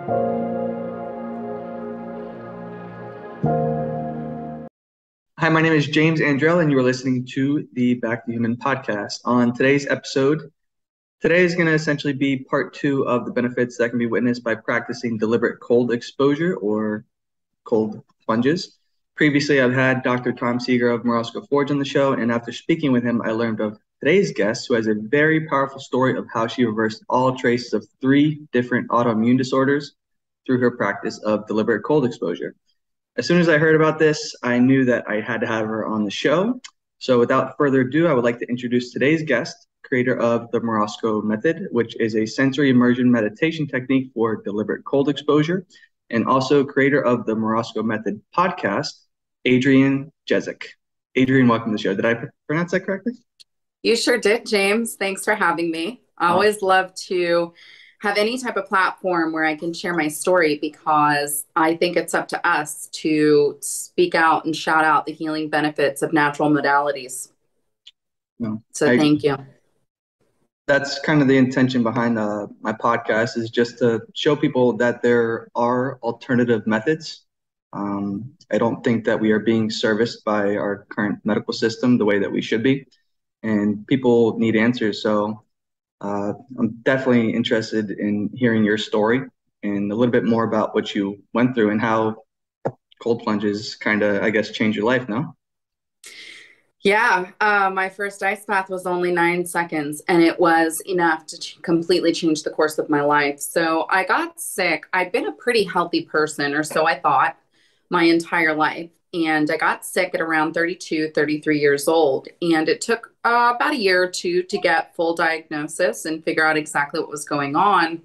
Hi, my name is James Andrell, and you are listening to the Back to Human podcast. On today's episode, today is going to essentially be part 2 of the benefits that can be witnessed by practicing deliberate cold exposure or cold plunges. Previously, I've had Dr. Tom Seeger of Morozko Forge on the show, and after speaking with him, I learned of today's guest, who has a very powerful story of how she reversed all traces of 3 different autoimmune disorders through her practice of deliberate cold exposure. As soon as I heard about this, I knew that I had to have her on the show. So without further ado, I would like to introduce today's guest, creator of the Morozko Method, which is a sensory immersion meditation technique for deliberate cold exposure, and also creator of the Morozko Method podcast, Adrienne Jezick. Adrienne, welcome to the show. Did I pronounce that correctly? You sure did, James. Thanks for having me. I always love to have any type of platform where I can share my story, because I think it's up to us to speak out and shout out the healing benefits of natural modalities. Thank you. That's kind of the intention behind my podcast, is just to show people that there are alternative methods. I don't think that we are being serviced by our current medical system the way that we should be, and people need answers. So I'm definitely interested in hearing your story and a little bit more about what you went through and how cold plunges kind of, I guess, changed your life, no? Yeah, my first ice bath was only 9 seconds, and it was enough to completely change the course of my life. So I got sick. I'd been a pretty healthy person, or so I thought, my entire life. And I got sick at around 32, 33 years old. And it took about a year or two to get full diagnosis and figure out exactly what was going on.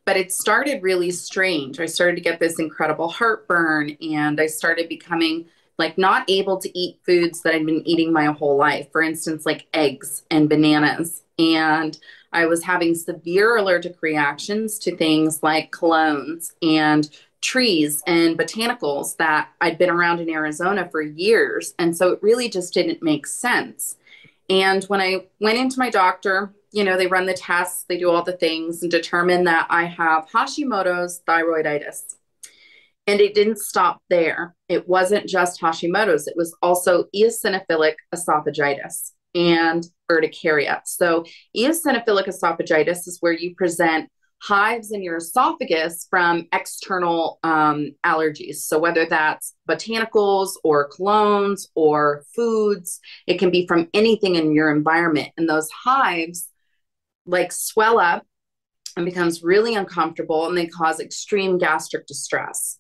But it started really strange. I started to get this incredible heartburn, and I started becoming like not able to eat foods that I'd been eating my whole life. For instance, like eggs and bananas. And I was having severe allergic reactions to things like colognes and trees and botanicals that I'd been around in Arizona for years. And so it really just didn't make sense. And when I went into my doctor, you know, they run the tests, they do all the things and determine that I have Hashimoto's thyroiditis. And it didn't stop there. It wasn't just Hashimoto's, it was also eosinophilic esophagitis and urticaria. So eosinophilic esophagitis is where you present hives in your esophagus from external allergies. So whether that's botanicals or colognes or foods, it can be from anything in your environment. And those hives like swell up and becomes really uncomfortable, and they cause extreme gastric distress.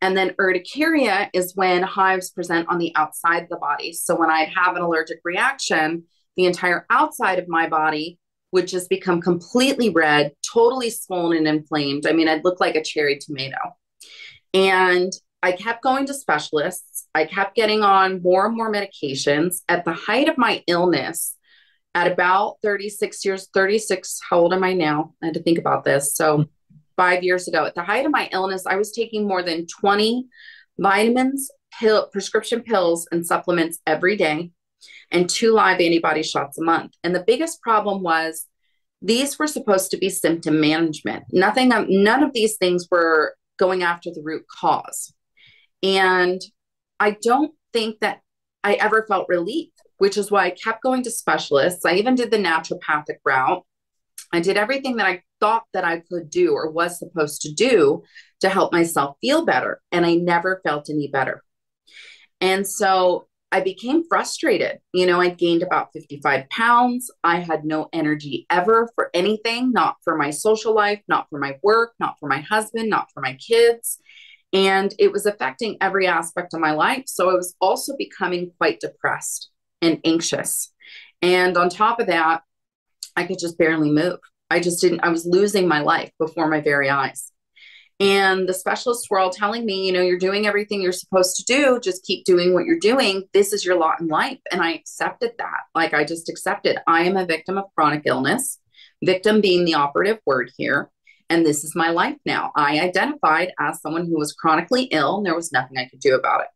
And then urticaria is when hives present on the outside of the body. So when I'd have an allergic reaction, the entire outside of my body would just become completely red, totally swollen and inflamed. I mean, I'd look like a cherry tomato. And I kept going to specialists. I kept getting on more and more medications. At the height of my illness, at about 36, how old am I now? I had to think about this. So 5 years ago, at the height of my illness, I was taking more than 20 vitamins, prescription pills, and supplements every day, and 2 live antibody shots a month. And the biggest problem was these were supposed to be symptom management. None of these things were going after the root cause. And I don't think that I ever felt relief, which is why I kept going to specialists. I even did the naturopathic route. I did everything that I thought that I could do or was supposed to do to help myself feel better. And I never felt any better. And so I became frustrated. You know, I gained about 55 pounds. I had no energy ever for anything, not for my social life, not for my work, not for my husband, not for my kids. And it was affecting every aspect of my life. So I was also becoming quite depressed and anxious. And on top of that, I could just barely move. I was losing my life before my very eyes. And the specialists were all telling me, you know, you're doing everything you're supposed to do. Just keep doing what you're doing. This is your lot in life. And I accepted that. Like, I just accepted I am a victim of chronic illness, victim being the operative word here. And this is my life now. I identified as someone who was chronically ill, and there was nothing I could do about it.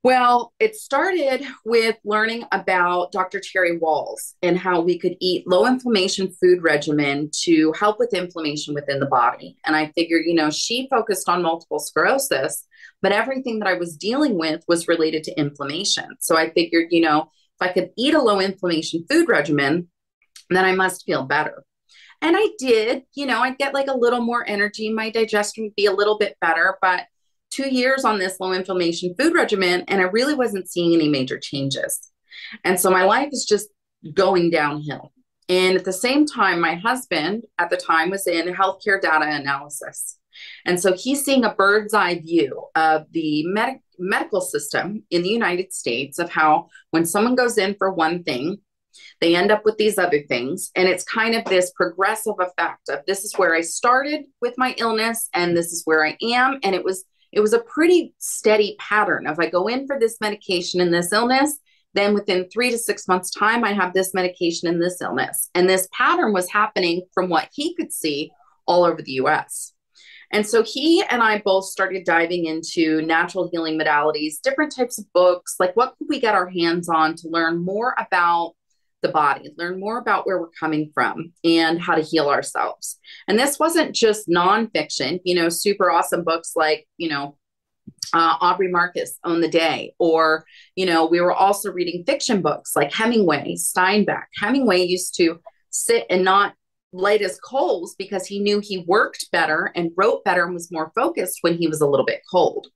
Well, it started with learning about Dr. Terry Walls and how we could eat low inflammation food regimen to help with inflammation within the body. And I figured, she focused on multiple sclerosis, but everything that I was dealing with was related to inflammation. So I figured, if I could eat a low inflammation food regimen, then I must feel better. And I did, I'd get like a little more energy. My digestion would be a little bit better, but 2 years on this low inflammation food regimen, and I really wasn't seeing any major changes. And so my life is just going downhill. And at the same time, my husband at the time was in healthcare data analysis. And so he's seeing a bird's eye view of the medical system in the United States of how when someone goes in for one thing, they end up with these other things. And it's kind of this progressive effect of this is where I started with my illness and this is where I am. And it was a pretty steady pattern of I go in for this medication and this illness, then within 3 to 6 months time, I have this medication and this illness. And this pattern was happening from what he could see all over the US. And so he and I both started diving into natural healing modalities, different types of books, like what could we get our hands on to learn more about the body, learn more about where we're coming from and how to heal ourselves. And this wasn't just nonfiction, super awesome books like, Aubrey Marcus Own the Day, or, we were also reading fiction books like Hemingway, Steinbeck. Hemingway used to sit and not light his coals because he knew he worked better and wrote better and was more focused when he was a little bit cold.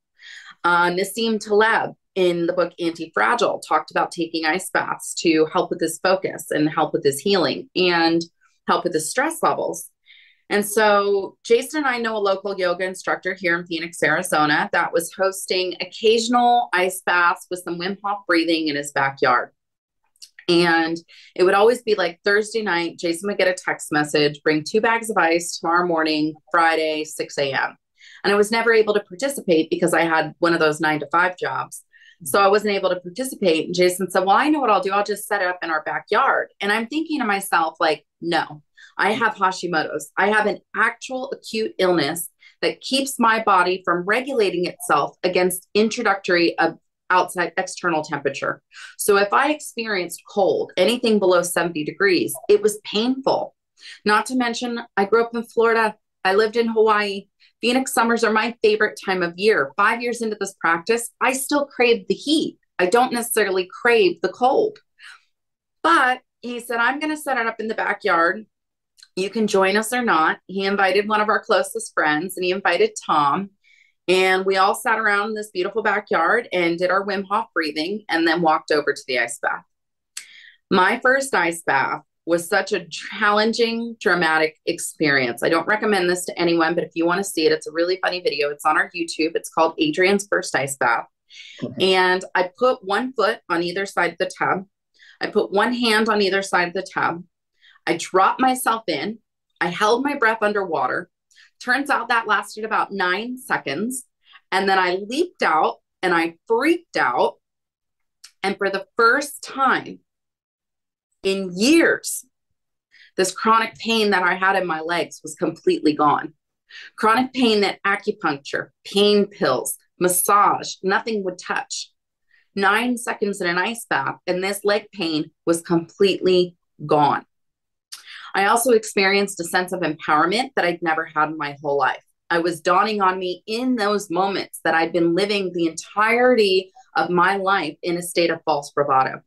Nassim Taleb in the book Anti-Fragile talked about taking ice baths to help with his focus and help with his healing and help with his stress levels. And so Jason and I know a local yoga instructor here in Phoenix, Arizona, that was hosting occasional ice baths with some Wim Hof breathing in his backyard. And it would always be like Thursday night, Jason would get a text message, bring 2 bags of ice tomorrow morning, Friday, 6 a.m. And I was never able to participate because I had one of those 9-to-5 jobs. So I wasn't able to participate. And Jason said, well, I know what I'll do. I'll just set it up in our backyard. And I'm thinking to myself, like, no, I have Hashimoto's. I have an actual acute illness that keeps my body from regulating itself against introductory of outside external temperature. So if I experienced cold, anything below 70 degrees, it was painful. Not to mention, I grew up in Florida. I lived in Hawaii. Phoenix summers are my favorite time of year. 5 years into this practice, I still crave the heat. I don't necessarily crave the cold. But he said, I'm going to set it up in the backyard. You can join us or not. He invited one of our closest friends and he invited Tom. And we all sat around in this beautiful backyard and did our Wim Hof breathing and then walked over to the ice bath. My first ice bath was such a challenging, dramatic experience. I don't recommend this to anyone, but if you want to see it, it's a really funny video. It's on our YouTube. It's called Adrienne's First Ice Bath. And I put one foot on either side of the tub. I put one hand on either side of the tub. I dropped myself in. I held my breath underwater. Turns out that lasted about 9 seconds. And then I leaped out and I freaked out. And for the first time in years, this chronic pain that I had in my legs was completely gone. Chronic pain that acupuncture, pain pills, massage, nothing would touch. 9 seconds in an ice bath, and this leg pain was completely gone. I also experienced a sense of empowerment that I'd never had in my whole life. I was dawning on me in those moments that I'd been living the entirety of my life in a state of false bravado.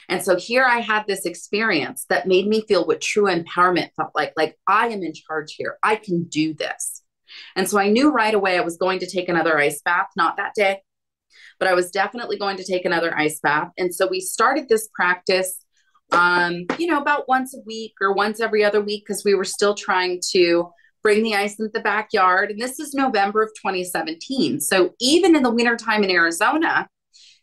And so here I had this experience that made me feel what true empowerment felt like I am in charge here. I can do this. And so I knew right away I was going to take another ice bath, not that day, but I was definitely going to take another ice bath. And so we started this practice, about once a week or once every other week, because we were still trying to bring the ice into the backyard. And this is November of 2017. So even in the wintertime in Arizona,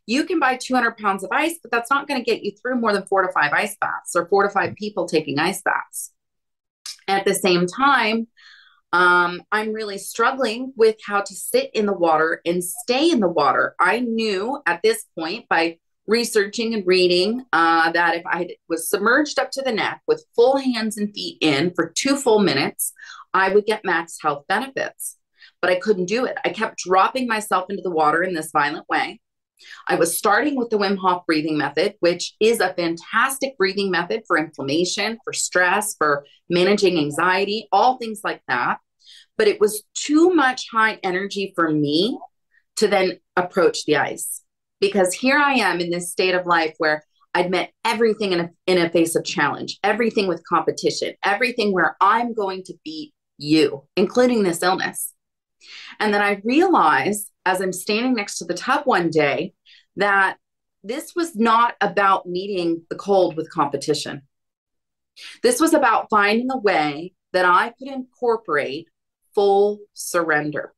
you can buy 200 pounds of ice, but that's not going to get you through more than 4 to 5 ice baths or 4 to 5 people taking ice baths. At the same time, I'm really struggling with how to sit in the water and stay in the water. I knew at this point by researching and reading that if I was submerged up to the neck with full hands and feet in for 2 full minutes, I would get max health benefits. But I couldn't do it. I kept dropping myself into the water in this violent way. I was starting with the Wim Hof breathing method, which is a fantastic breathing method for inflammation, for stress, for managing anxiety, all things like that. But it was too much high energy for me to then approach the ice, because here I am in this state of life where I'd met everything in a face of challenge, everything with competition, everything where I'm going to beat you, including this illness. And then I realized as I'm standing next to the tub one day that this was not about meeting the cold with competition. This was about finding a way that I could incorporate full surrender.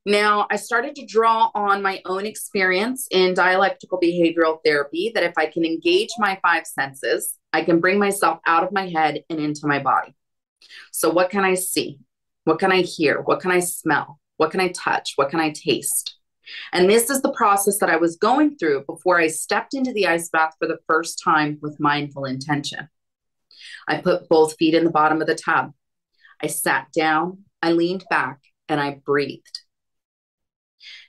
Now, I started to draw on my own experience in dialectical behavioral therapy, that if I can engage my five senses, I can bring myself out of my head and into my body. So what can I see? What can I hear? What can I smell? What can I touch? What can I taste? And this is the process that I was going through before I stepped into the ice bath for the first time with mindful intention. I put both feet in the bottom of the tub. I sat down, I leaned back, and I breathed.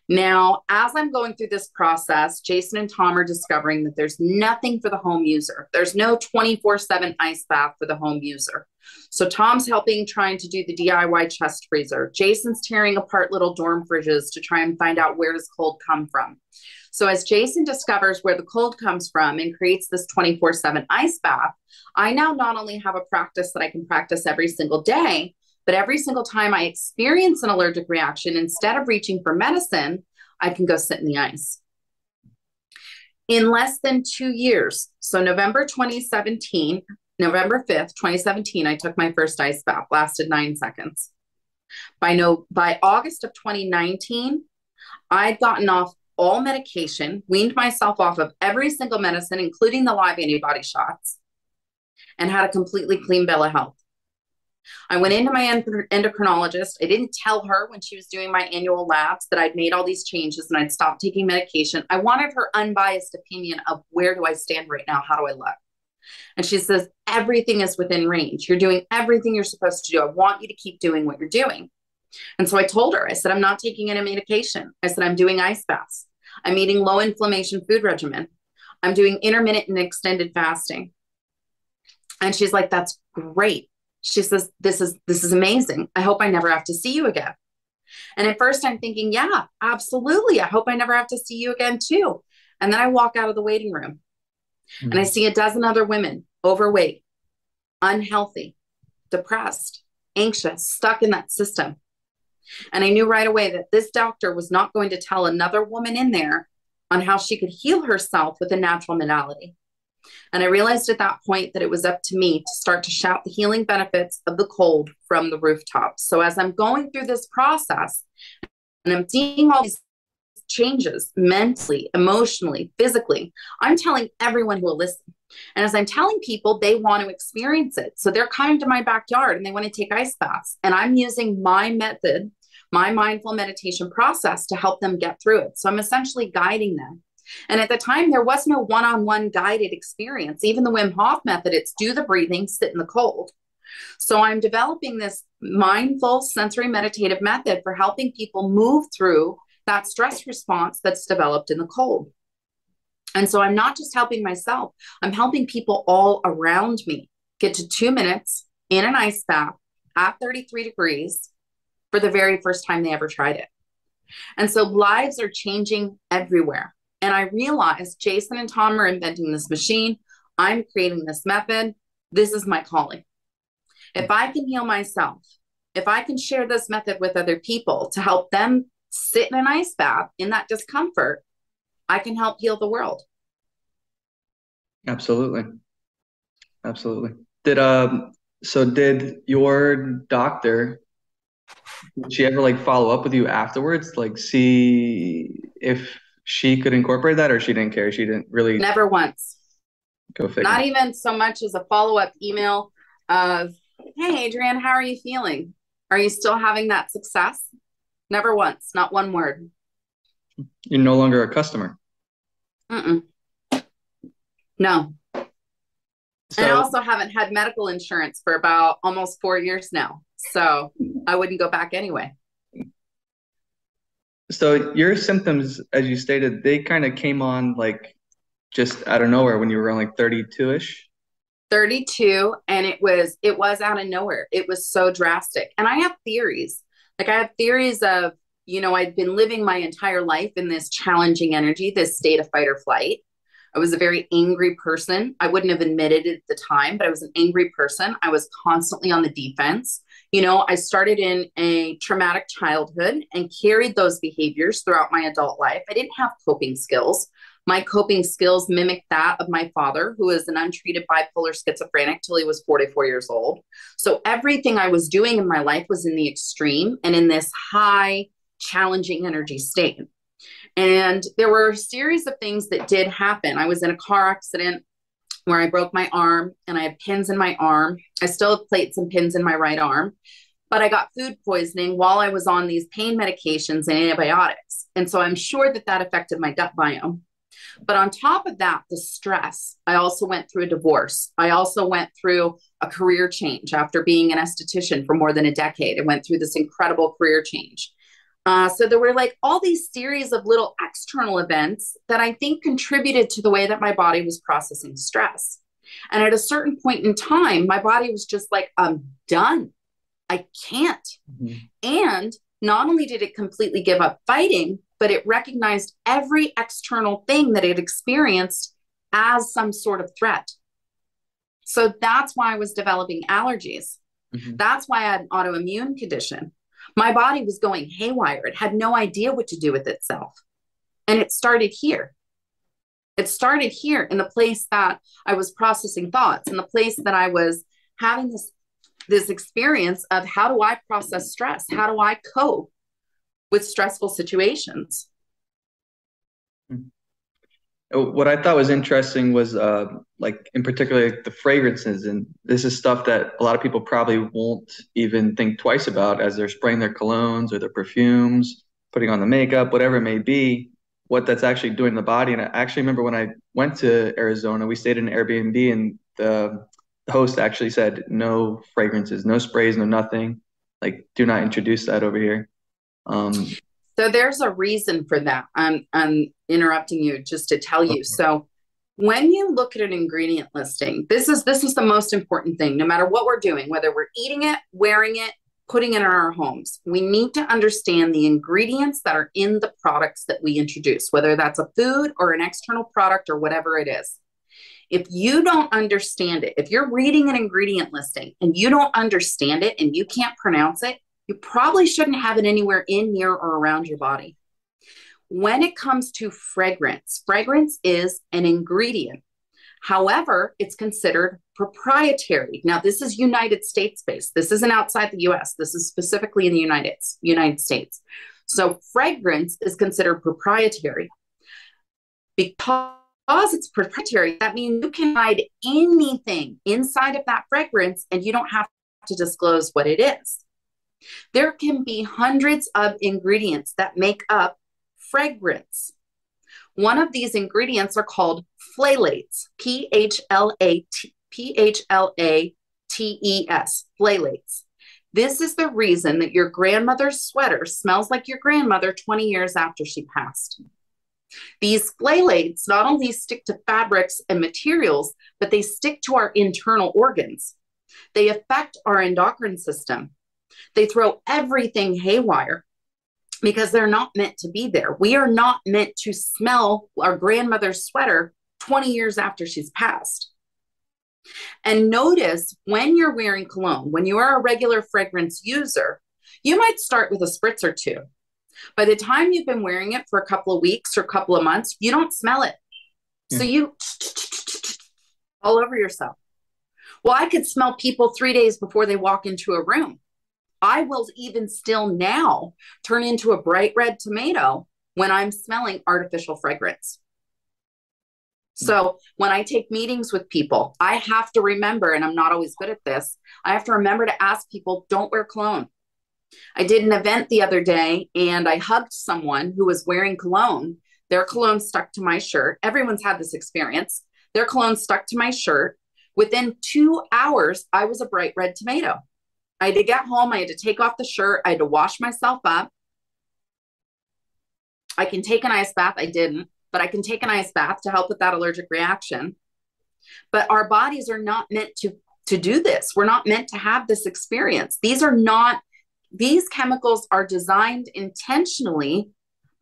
Now, as I'm going through this process, Jason and Tom are discovering that there's nothing for the home user. There's no 24/7 ice bath for the home user. So Tom's helping, trying to do the DIY chest freezer. Jason's tearing apart little dorm fridges to try and find out where does cold come from. So as Jason discovers where the cold comes from and creates this 24/7 ice bath, I now not only have a practice that I can practice every single day, but every single time I experience an allergic reaction, instead of reaching for medicine, I can go sit in the ice. In less than 2 years, so November 5th, 2017, I took my first ice bath, lasted 9 seconds. By August of 2019, I'd gotten off all medication, weaned myself off of every single medicine, including the live antibody shots, and had a completely clean bill of health. I went into my endocrinologist. I didn't tell her when she was doing my annual labs that I'd made all these changes and I'd stopped taking medication. I wanted her unbiased opinion of where do I stand right now? How do I look? And she says, everything is within range. You're doing everything you're supposed to do. I want you to keep doing what you're doing. And so I told her, I said, I'm not taking any medication. I said, I'm doing ice baths. I'm eating low inflammation food regimen. I'm doing intermittent and extended fasting. And she's like, that's great. She says, this is amazing. I hope I never have to see you again. And at first I'm thinking, yeah, absolutely. I hope I never have to see you again too. And then I walk out of the waiting room and I see a dozen other women, overweight, unhealthy, depressed, anxious, stuck in that system. And I knew right away that this doctor was not going to tell another woman in there on how she could heal herself with a natural modality. And I realized at that point that it was up to me to start to shout the healing benefits of the cold from the rooftops. So as I'm going through this process and I'm seeing all these changes mentally, emotionally, physically, I'm telling everyone who will listen. And as I'm telling people, they want to experience it. So they're coming to my backyard and they want to take ice baths. And I'm using my method, my mindful meditation process to help them get through it. So I'm essentially guiding them. And at the time, there was no one-on-one guided experience. Even the Wim Hof method, it's do the breathing, sit in the cold. So I'm developing this mindful sensory meditative method for helping people move through that stress response that's developed in the cold. And so I'm not just helping myself, I'm helping people all around me get to 2 minutes in an ice bath at 33 degrees for the very first time they ever tried it. And so lives are changing everywhere. And I realized Jason and Tom are inventing this machine. I'm creating this method. This is my calling. If I can heal myself, if I can share this method with other people to help them sit in an ice bath in that discomfort, I can help heal the world. Absolutely. Absolutely. Did your doctor, did she ever follow up with you afterwards? See if she could incorporate that, or she didn't care? She didn't really. Never once. Go figure. Not even so much as a follow-up email of, hey, Adrienne, how are you feeling? Are you still having that success? Never once. Not one word. You're no longer a customer. No. And I also haven't had medical insurance for about almost 4 years now. So I wouldn't go back anyway. So your symptoms, as you stated, they kind of came on like just out of nowhere when you were around like 32-ish. 32, and it was out of nowhere. It was so drastic. And I have theories. Like I have theories of, I'd been living my entire life in this challenging energy, this state of fight or flight. I was a very angry person. I wouldn't have admitted it at the time, but I was an angry person. I was constantly on the defense. I started in a traumatic childhood and carried those behaviors throughout my adult life. I didn't have coping skills. My coping skills mimicked that of my father, who was an untreated bipolar schizophrenic till he was 44 years old. So everything I was doing in my life was in the extreme and in this high, challenging energy state. And there were a series of things that did happen. I was in a car accident where I broke my arm and I had pins in my arm. I still have plates and pins in my right arm, but I got food poisoning while I was on these pain medications and antibiotics. And so I'm sure that that affected my gut biome. But on top of that, the stress, I also went through a divorce. I also went through a career change after being an esthetician for more than a decade. I went through this incredible career change. So there were like all these series of little external events that I think contributed to the way that my body was processing stress. And at a certain point in time, my body was just like, I'm done. I can't. Mm-hmm. And not only did it completely give up fighting, but it recognized every external thing that it experienced as some sort of threat. So that's why I was developing allergies. Mm-hmm. That's why I had an autoimmune condition. My body was going haywire. It had no idea what to do with itself. And it started here. It started here in the place that I was processing thoughts, in the place that I was having this experience of how do I process stress? How do I cope with stressful situations? What I thought was interesting was like in particular the fragrances, and this is stuff that a lot of people probably won't even think twice about as they're spraying their colognes or their perfumes, putting on the makeup, whatever it may be, what that's actually doing to the body. And I actually remember when I went to Arizona, we stayed in an Airbnb, and the host actually said no fragrances, no sprays, no nothing. Like, do not introduce that over here. So there's a reason for that. I'm interrupting you just to tell you. So when you look at an ingredient listing, this is the most important thing, no matter what we're doing, whether we're eating it, wearing it, putting it in our homes, we need to understand the ingredients that are in the products that we introduce, whether that's a food or an external product or whatever it is. If you don't understand it, if you're reading an ingredient listing and you don't understand it and you can't pronounce it, you probably shouldn't have it anywhere in, near, or around your body. When it comes to fragrance, fragrance is an ingredient. However, it's considered proprietary. Now, this is United States based. This isn't outside the US. This is specifically in the United States. So fragrance is considered proprietary. Because it's proprietary, that means you can hide anything inside of that fragrance and you don't have to disclose what it is. There can be hundreds of ingredients that make up fragrance. One of these ingredients are called phthalates, Phthalates, phthalates. This is the reason that your grandmother's sweater smells like your grandmother 20 years after she passed. These phthalates not only stick to fabrics and materials, but they stick to our internal organs. They affect our endocrine system. They throw everything haywire because they're not meant to be there. We are not meant to smell our grandmother's sweater 20 years after she's passed. And notice when you're wearing cologne, when you are a regular fragrance user, you might start with a spritz or two. By the time you've been wearing it for a couple of weeks or a couple of months, you don't smell it. So you all over yourself. Well, I could smell people 3 days before they walk into a room. I will even still now turn into a bright red tomato when I'm smelling artificial fragrance. So when I take meetings with people, I have to remember, and I'm not always good at this, I have to remember to ask people, don't wear cologne. I did an event the other day and I hugged someone who was wearing cologne. Their cologne stuck to my shirt. Everyone's had this experience. Their cologne stuck to my shirt. Within 2 hours, I was a bright red tomato. I had to get home. I had to take off the shirt. I had to wash myself up. I can take an ice bath. I didn't, but I can take an ice bath to help with that allergic reaction. But our bodies are not meant to do this. We're not meant to have this experience. These chemicals are designed intentionally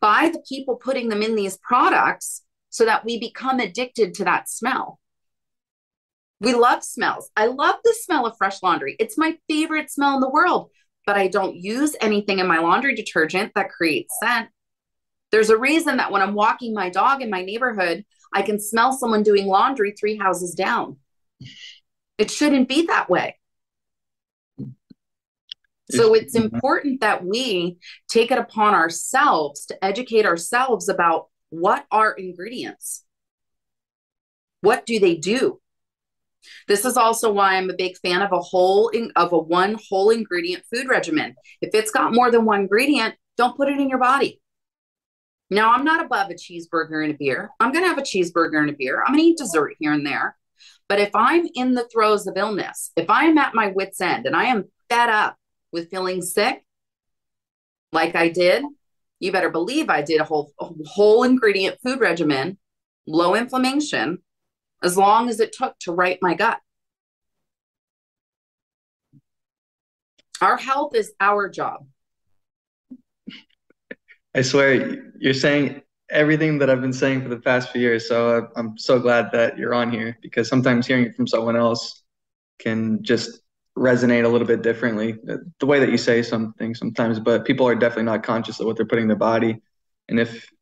by the people putting them in these products so that we become addicted to that smell. We love smells. I love the smell of fresh laundry. It's my favorite smell in the world, but I don't use anything in my laundry detergent that creates scent. There's a reason that when I'm walking my dog in my neighborhood, I can smell someone doing laundry 3 houses down. It shouldn't be that way. So it's important that we take it upon ourselves to educate ourselves about what are ingredients. What do they do? This is also why I'm a big fan of one whole ingredient food regimen. If it's got more than one ingredient, don't put it in your body. Now, I'm not above a cheeseburger and a beer. I'm going to have a cheeseburger and a beer. I'm going to eat dessert here and there. But if I'm in the throes of illness, if I'm at my wit's end and I am fed up with feeling sick, like I did, you better believe I did a whole ingredient food regimen, low inflammation, as long as it took to right my gut. Our health is our job. I swear, you're saying everything that I've been saying for the past few years. So I'm so glad that you're on here, because sometimes hearing it from someone else can just resonate a little bit differently. The way that you say something sometimes, but people are definitely not conscious of what they're putting in their body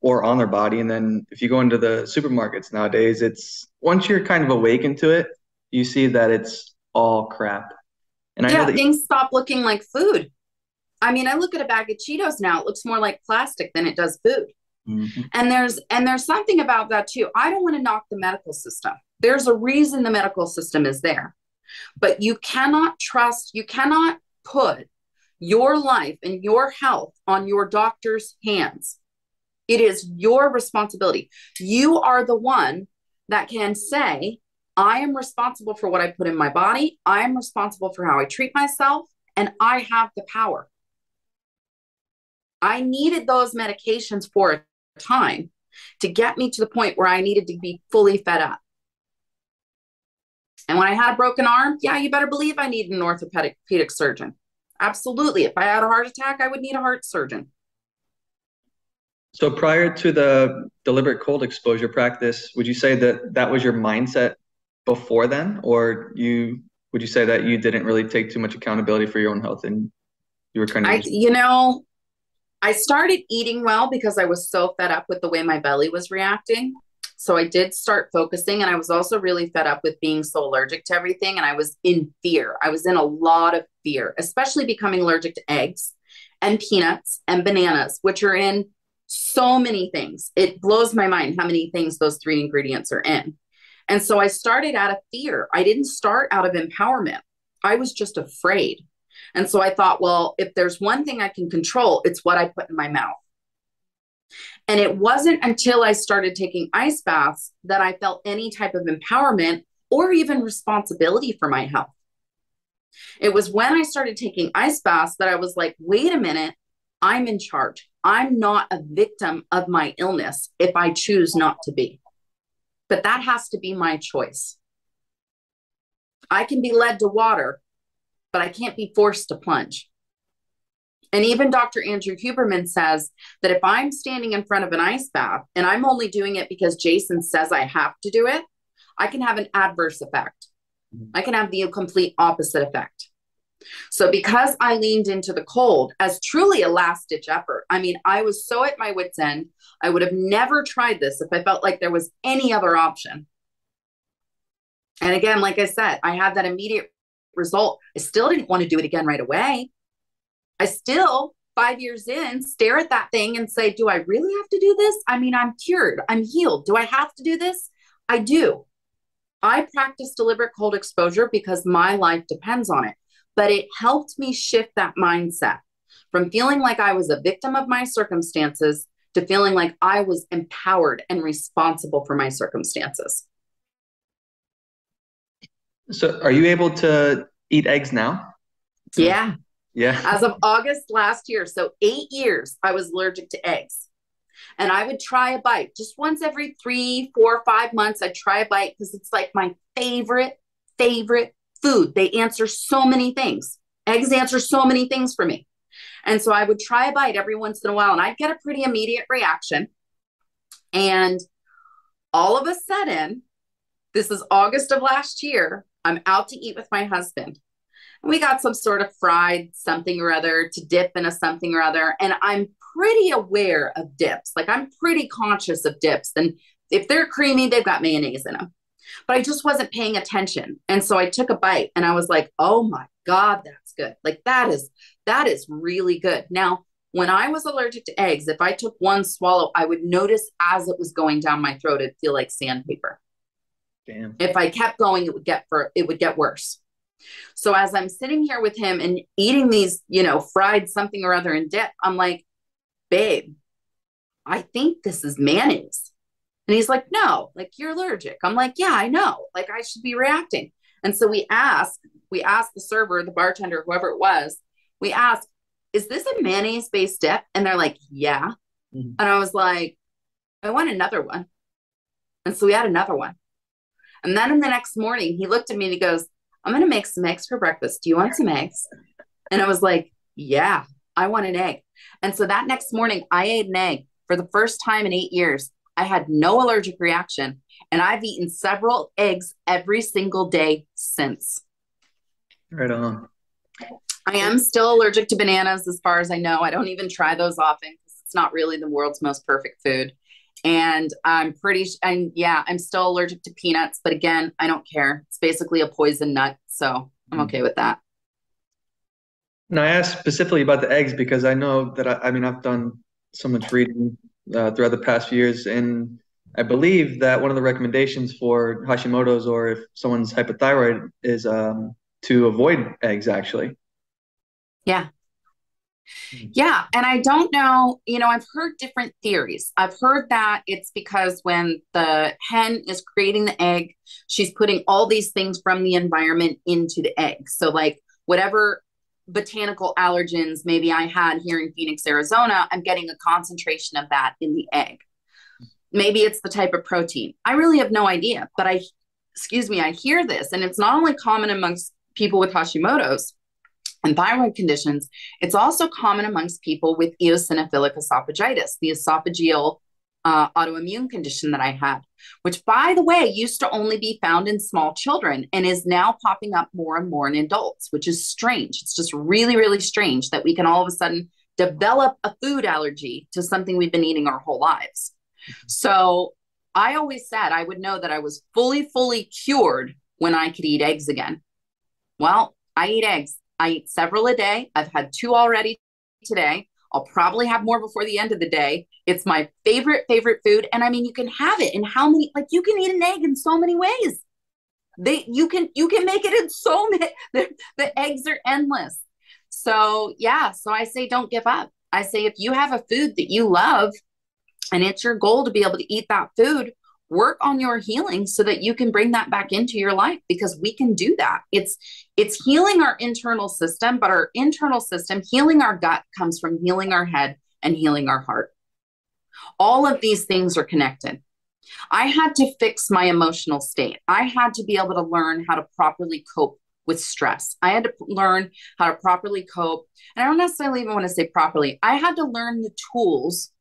or on their body. And then if you go into the supermarkets nowadays, once you're kind of awakened to it, you see that it's all crap. And I know that things stop looking like food. I mean, I look at a bag of Cheetos now, it looks more like plastic than it does food. Mm-hmm. And there's something about that too. I don't want to knock the medical system. There's a reason the medical system is there. But you cannot put your life and your health on your doctor's hands. It is your responsibility. You are the one that can say, I am responsible for what I put in my body. I am responsible for how I treat myself, and I have the power. I needed those medications for a time to get me to the point where I needed to be fully fed up. And when I had a broken arm, yeah, you better believe I need an orthopedic surgeon. Absolutely. If I had a heart attack, I would need a heart surgeon. So prior to the deliberate cold exposure practice, would you say that that was your mindset before then? Or would you say that you didn't really take too much accountability for your own health and you were kind of... I started eating well because I was so fed up with the way my belly was reacting. So I did start focusing, and I was also really fed up with being so allergic to everything. And I was in fear. I was in a lot of fear, especially becoming allergic to eggs and peanuts and bananas, which are in so many things. It blows my mind how many things those 3 ingredients are in. And so I started out of fear. I didn't start out of empowerment. I was just afraid. And so I thought, well, if there's one thing I can control, it's what I put in my mouth. And it wasn't until I started taking ice baths that I felt any type of empowerment or even responsibility for my health. It was when I started taking ice baths that I was like, wait a minute, I'm in charge. I'm not a victim of my illness if I choose not to be. But that has to be my choice. I can be led to water, but I can't be forced to plunge. And even Dr. Andrew Huberman says that if I'm standing in front of an ice bath and I'm only doing it because Jason says I have to do it, I can have an adverse effect. I can have the complete opposite effect. So because I leaned into the cold as truly a last-ditch effort, I mean, I was so at my wit's end, I would have never tried this if I felt like there was any other option. And again, like I said, I had that immediate result. I still didn't want to do it again right away. I still, 5 years in, stare at that thing and say, do I really have to do this? I mean, I'm cured. I'm healed. Do I have to do this? I do. I practice deliberate cold exposure because my life depends on it. But it helped me shift that mindset from feeling like I was a victim of my circumstances to feeling like I was empowered and responsible for my circumstances. So are you able to eat eggs now? Yeah. Yeah. As of August last year, so 8 years, I was allergic to eggs. And I would try a bite just once every 3, 4, 5 months. I'd try a bite because it's like my favorite food. They answer so many things. Eggs answer so many things for me. And so I would try a bite every once in a while and I'd get a pretty immediate reaction. And all of a sudden, this is August of last year, I'm out to eat with my husband. And we got some sort of fried something or other to dip in a something or other. And I'm pretty aware of dips. Like I'm pretty conscious of dips. And if they're creamy, they've got mayonnaise in them. But I just wasn't paying attention. And so I took a bite and I was like, oh my God, that's good. Like that is really good. Now, when I was allergic to eggs, if I took one swallow, I would notice as it was going down my throat, it'd feel like sandpaper. Damn. If I kept going, it would get worse. So as I'm sitting here with him and eating these, fried something or other in dip, I'm like, babe, I think this is mayonnaise. And he's like, no, like you're allergic. I'm like, yeah, I know. Like I should be reacting. And so we asked the server, the bartender, whoever it was, we asked, is this a mayonnaise based dip? And they're like, yeah. Mm-hmm. And I was like, I want another one. And so we had another one. And then in the next morning, he looked at me and he goes, I'm going to make some eggs for breakfast. Do you want some eggs? And I was like, yeah, I want an egg. And so that next morning I ate an egg for the first time in 8 years. I had no allergic reaction and I've eaten several eggs every single day since. Right on. I am still allergic to bananas as far as I know. I don't even try those often because it's not really the world's most perfect food. And I'm still allergic to peanuts, but again, I don't care. It's basically a poison nut. So I'm okay with that. And I asked specifically about the eggs because I know that I've done so much reading throughout the past few years. And I believe that one of the recommendations for Hashimoto's or if someone's hypothyroid is to avoid eggs actually. Yeah. Yeah. And I don't know, I've heard different theories. I've heard that it's because when the hen is creating the egg, she's putting all these things from the environment into the egg. So like whatever botanical allergens maybe I had here in Phoenix, Arizona, I'm getting a concentration of that in the egg. Maybe it's the type of protein. I really have no idea, but I hear this, and it's not only common amongst people with Hashimoto's and thyroid conditions, it's also common amongst people with eosinophilic esophagitis, the esophageal autoimmune condition that I had, which by the way, used to only be found in small children and is now popping up more and more in adults, which is strange. It's just really, really strange that we can all of a sudden develop a food allergy to something we've been eating our whole lives. So I always said I would know that I was fully cured when I could eat eggs again. Well, I eat eggs. I eat several a day. I've had 2 already today. I'll probably have more before the end of the day. It's my favorite food. And I mean, you can have it in how many, like you can eat an egg in so many ways. You can make it in so many, the eggs are endless. So yeah, so I say, don't give up. I say, if you have a food that you love and it's your goal to be able to eat that food, work on your healing so that you can bring that back into your life, because we can do that. It's healing our internal system, but our internal system, healing our gut, comes from healing our head and healing our heart. All of these things are connected. I had to fix my emotional state. I had to be able to learn how to properly cope with stress. I had to learn how to properly cope. And I don't necessarily even want to say properly. I had to learn the tools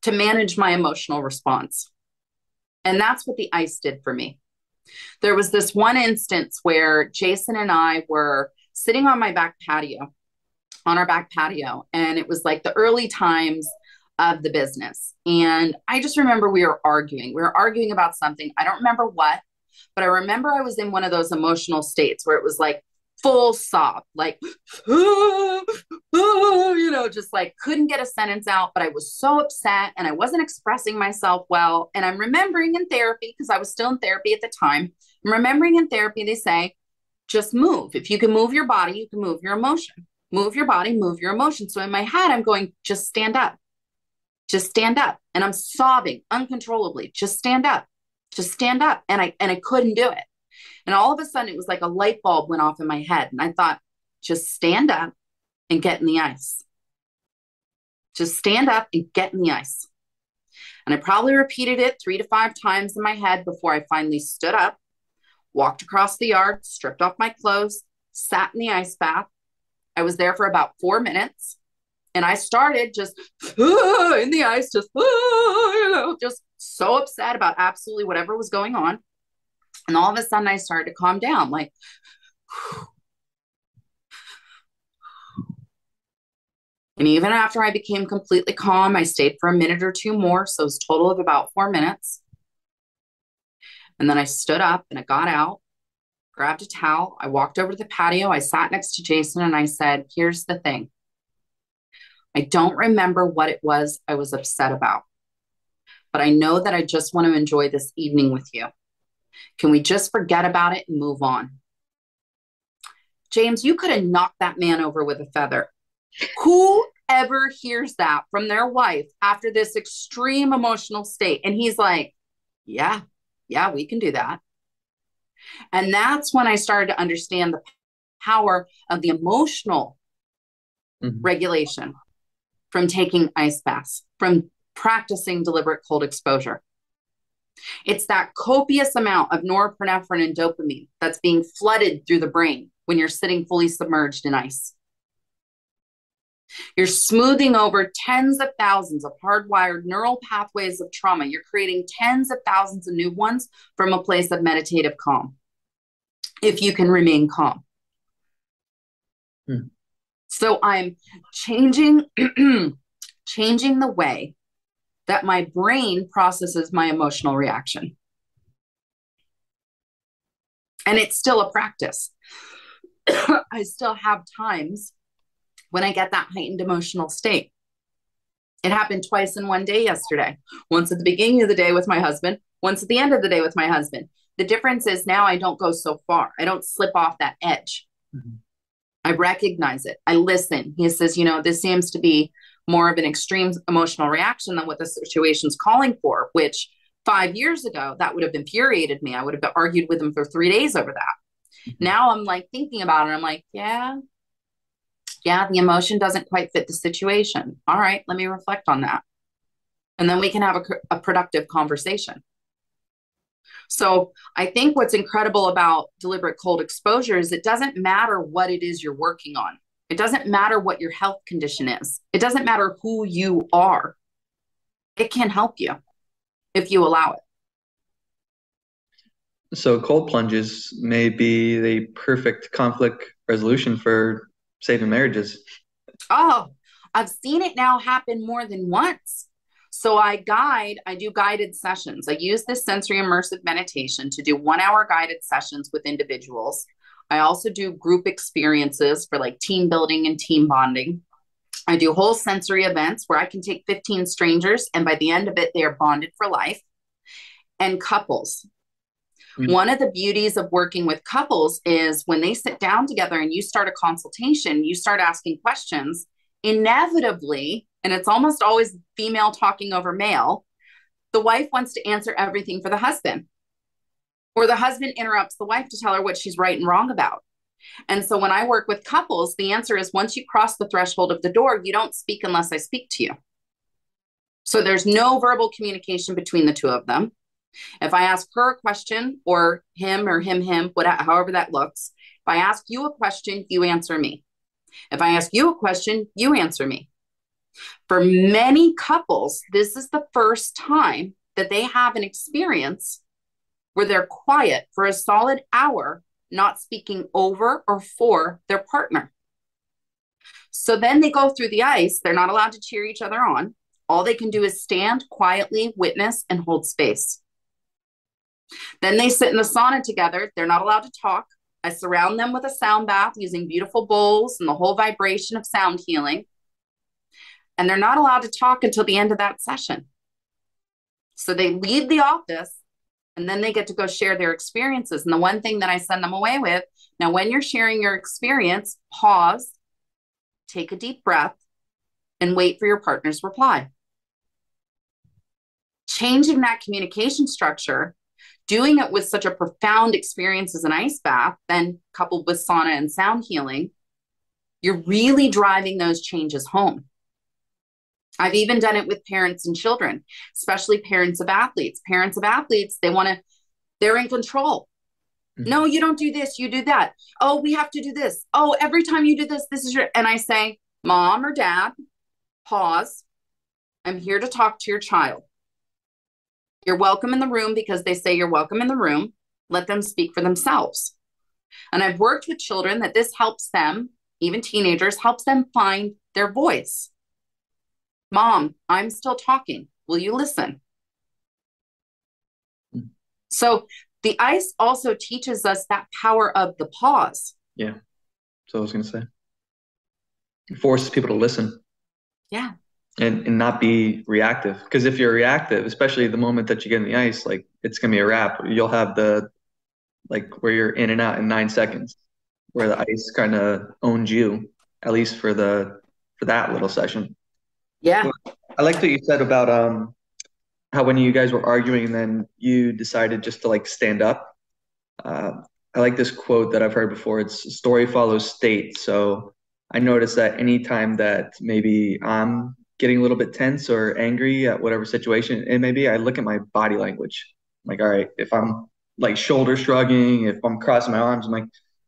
to manage my emotional response. And that's what the ice did for me. There was this one instance where Jason and I were sitting on our back patio, and it was like the early times of the business. And I just remember we were arguing. We were arguing about something. I don't remember what, but I remember I was in one of those emotional states where it was like full sob, like, just like couldn't get a sentence out, but I was so upset and I wasn't expressing myself well. And I'm remembering in therapy, because I was still in therapy at the time, I'm remembering in therapy, they say, just move. If you can move your body, you can move your emotion. Move your body, move your emotion. So in my head, I'm going, just stand up. Just stand up. And I'm sobbing uncontrollably. Just stand up. Just stand up. And I couldn't do it. And all of a sudden, it was like a light bulb went off in my head. And I thought, just stand up and get in the ice. Just stand up and get in the ice. And I probably repeated it 3 to 5 times in my head before I finally stood up, walked across the yard, stripped off my clothes, sat in the ice bath. I was there for about 4 minutes. And I started just in the ice, just so upset about absolutely whatever was going on. And all of a sudden I started to calm down, like, and even after I became completely calm, I stayed for a minute or two more. So it was a total of about 4 minutes. And then I stood up and I got out, grabbed a towel. I walked over to the patio. I sat next to Jason and I said, here's the thing. I don't remember what it was I was upset about, but I know that I just want to enjoy this evening with you. Can we just forget about it and move on? James, you could have knocked that man over with a feather. Who ever hears that from their wife after this extreme emotional state? And he's like, yeah, we can do that. And that's when I started to understand the power of the emotional regulation from taking ice baths, from practicing deliberate cold exposure. It's that copious amount of norepinephrine and dopamine that's being flooded through the brain when you're sitting fully submerged in ice. You're smoothing over tens of thousands of hardwired neural pathways of trauma. You're creating tens of thousands of new ones from a place of meditative calm, if you can remain calm. So I'm changing the way that my brain processes my emotional reaction. And it's still a practice. I still have times when I get that heightened emotional state. It happened twice in one day yesterday. Once at the beginning of the day with my husband, once at the end of the day with my husband. The difference is now I don't go so far. I don't slip off that edge. I recognize it. I listen. He says, this seems to be more of an extreme emotional reaction than what the situation's calling for, which 5 years ago, that would have infuriated me. I would have argued with him for 3 days over that. Now I'm like thinking about it. I'm like, yeah, the emotion doesn't quite fit the situation. All right, let me reflect on that. And then we can have a productive conversation. So I think what's incredible about deliberate cold exposure is it doesn't matter what it is you're working on. It doesn't matter what your health condition is. It doesn't matter who you are. It can help you if you allow it. So cold plunges may be the perfect conflict resolution for saving marriages. Oh, I've seen it now happen more than once. So I do guided sessions. I use this sensory immersive meditation to do 1-hour guided sessions with individuals. I also do group experiences for like team building and team bonding. I do whole sensory events where I can take 15 strangers and by the end of it, they are bonded for life. And couples. One of the beauties of working with couples is when they sit down together and you start a consultation, you start asking questions, inevitably, and it's almost always female talking over male, the wife wants to answer everything for the husband. Or the husband interrupts the wife to tell her what she's right and wrong about. And so when I work with couples, the answer is once you cross the threshold of the door, you don't speak unless I speak to you. So there's no verbal communication between the two of them. If I ask her a question or him, whatever, however that looks, if I ask you a question, you answer me. If I ask you a question, you answer me. For many couples, this is the first time that they have an experience where they're quiet for a solid hour, not speaking over or for their partner. So then they go through the ice. They're not allowed to cheer each other on. All they can do is stand quietly, witness, and hold space. Then they sit in the sauna together. They're not allowed to talk. I surround them with a sound bath using beautiful bowls and the whole vibration of sound healing. And they're not allowed to talk until the end of that session. So they leave the office and then they get to go share their experiences. And the one thing that I send them away with, now when you're sharing your experience, pause, take a deep breath, and wait for your partner's reply. Changing that communication structure, doing it with such a profound experience as an ice bath, then coupled with sauna and sound healing, you're really driving those changes home. I've even done it with parents and children, especially parents of athletes. Parents of athletes, they're in control. No, you don't do this, you do that. Oh, we have to do this. Oh, every time you do this, this is and I say, Mom or Dad, pause. I'm here to talk to your child. You're welcome in the room because they say you're welcome in the room. Let them speak for themselves. And I've worked with children that this helps them, even teenagers, helps them find their voice. Mom, I'm still talking. Will you listen? So the ice also teaches us that power of the pause. Yeah. So I was going to say, it forces people to listen. Yeah. And not be reactive. Because if you're reactive, especially the moment that you get in the ice, like it's going to be a wrap. You'll have where you're in and out in 9 seconds, where the ice kind of owns you, at least for that little session. Yeah. I like what you said about how when you guys were arguing and then you decided just to like stand up. I like this quote that I've heard before. It's story follows state. So I noticed that anytime that maybe I'm getting a little bit tense or angry at whatever situation it may be, I look at my body language. I'm like, all right, if I'm like shoulder shrugging, if I'm crossing my arms, I'm like,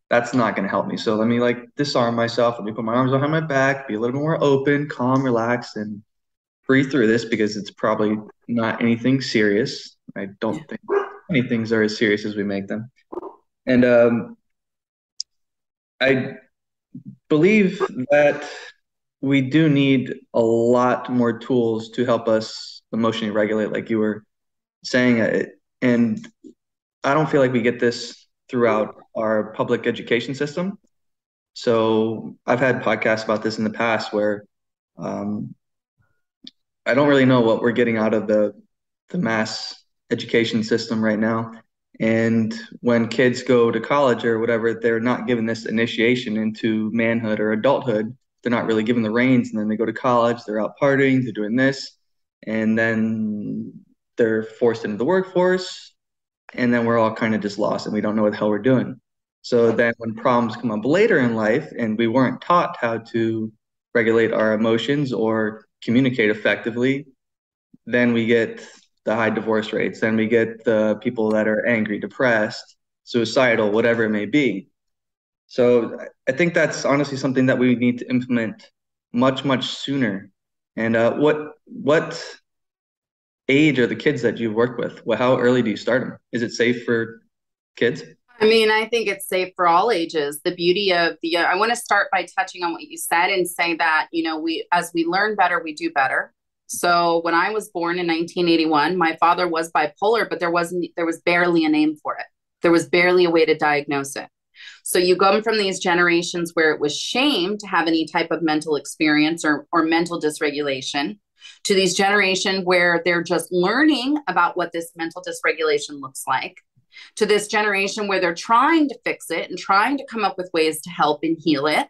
that's not going to help me. So let me like disarm myself. Let me put my arms behind my back, be a little more open, calm, relaxed, and breathe through this because it's probably not anything serious. I don't think any things are as serious as we make them. And I believe that we do need a lot more tools to help us emotionally regulate, like you were saying. And I don't feel like we get this throughout our public education system. So I've had podcasts about this in the past where I don't really know what we're getting out of the mass education system right now. And when kids go to college or whatever, they're not given this initiation into manhood or adulthood. They're not really given the reins. And then they go to college, they're out partying, they're doing this. And then they're forced into the workforce. And then we're all kind of just lost and we don't know what the hell we're doing. So then when problems come up later in life and we weren't taught how to regulate our emotions or communicate effectively, then we get the high divorce rates, then we get the people that are angry, depressed, suicidal, whatever it may be. So I think that's honestly something that we need to implement much, much sooner. And what age are the kids that you've worked with? Well, how early do you start them? Is it safe for kids? I mean, I think it's safe for all ages. The beauty of I want to start by touching on what you said and say that, as we learn better, we do better. So when I was born in 1981, my father was bipolar, but there was barely a name for it. There was barely a way to diagnose it. So you go from these generations where it was shame to have any type of mental experience or mental dysregulation to these generations where they're just learning about what this mental dysregulation looks like, to this generation where they're trying to fix it and trying to come up with ways to help and heal it.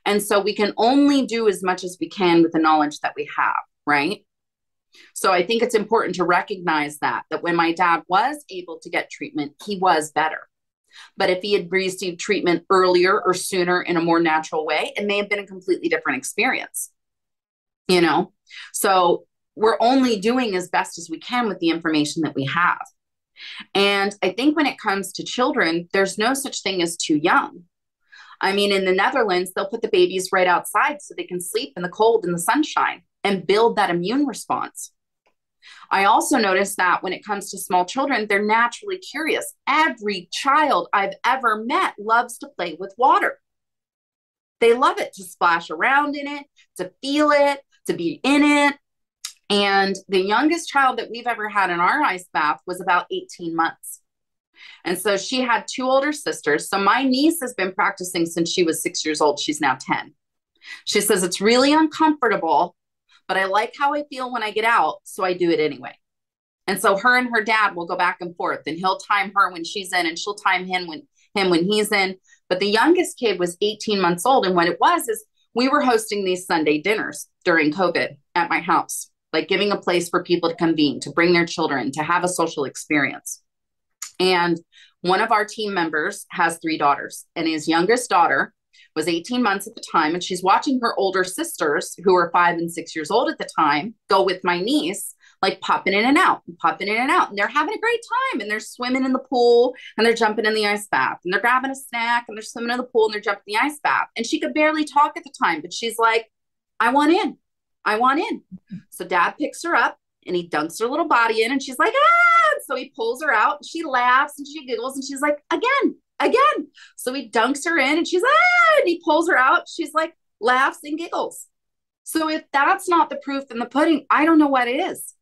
And so we can only do as much as we can with the knowledge that we have, right? So I think it's important to recognize that when my dad was able to get treatment, he was better. But if he had received treatment earlier or sooner in a more natural way, it may have been a completely different experience, So we're only doing as best as we can with the information that we have. And I think when it comes to children, there's no such thing as too young. I mean, in the Netherlands, they'll put the babies right outside so they can sleep in the cold and the sunshine and build that immune response. I also noticed that when it comes to small children, they're naturally curious. Every child I've ever met loves to play with water. They love it, to splash around in it, to feel it, to be in it. And the youngest child that we've ever had in our ice bath was about 18 months. And so she had 2 older sisters. So my niece has been practicing since she was 6 years old. She's now 10. She says it's really uncomfortable, but I like how I feel when I get out. So I do it anyway. And so her and her dad will go back and forth, and he'll time her when she's in and she'll time him when he's in. But the youngest kid was 18 months old. And what it was is we were hosting these Sunday dinners during COVID at my house, like giving a place for people to convene, to bring their children, to have a social experience. And one of our team members has 3 daughters, and his youngest daughter was 18 months at the time, and she's watching her older sisters, who were 5 and 6 years old at the time, go with my niece, like popping in and out, popping in and out. And they're having a great time, and they're swimming in the pool, and they're jumping in the ice bath, and they're grabbing a snack, and they're swimming in the pool, and they're jumping in the ice bath. And she could barely talk at the time, but she's like, I want in. I want in. So dad picks her up, and he dunks her little body in, and she's like, ah! And so he pulls her out, and she laughs, and she giggles, and she's like, again. So he dunks her in, and she's ah, and he pulls her out. She's like, laughs and giggles. So if that's not the proof in the pudding, I don't know what is.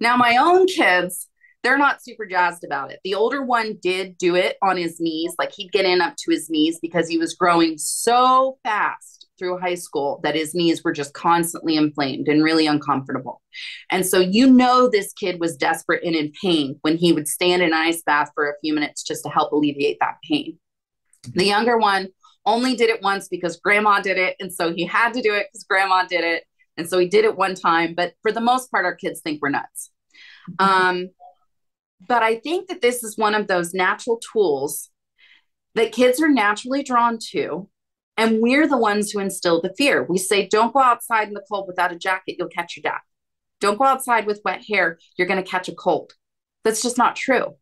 Now, my own kids, they're not super jazzed about it. The older one did do it on his knees. Like, he'd get in up to his knees because he was growing so fast through high school that his knees were just constantly inflamed and really uncomfortable. And so, this kid was desperate and in pain when he would stand in an ice bath for a few minutes just to help alleviate that pain. The younger one only did it once because grandma did it. And so he had to do it because grandma did it. And so he did it one time. But for the most part, our kids think we're nuts. But I think that this is one of those natural tools that kids are naturally drawn to. And we're the ones who instill the fear. We say, don't go outside in the cold without a jacket, you'll catch your death. Don't go outside with wet hair, you're going to catch a cold. That's just not true.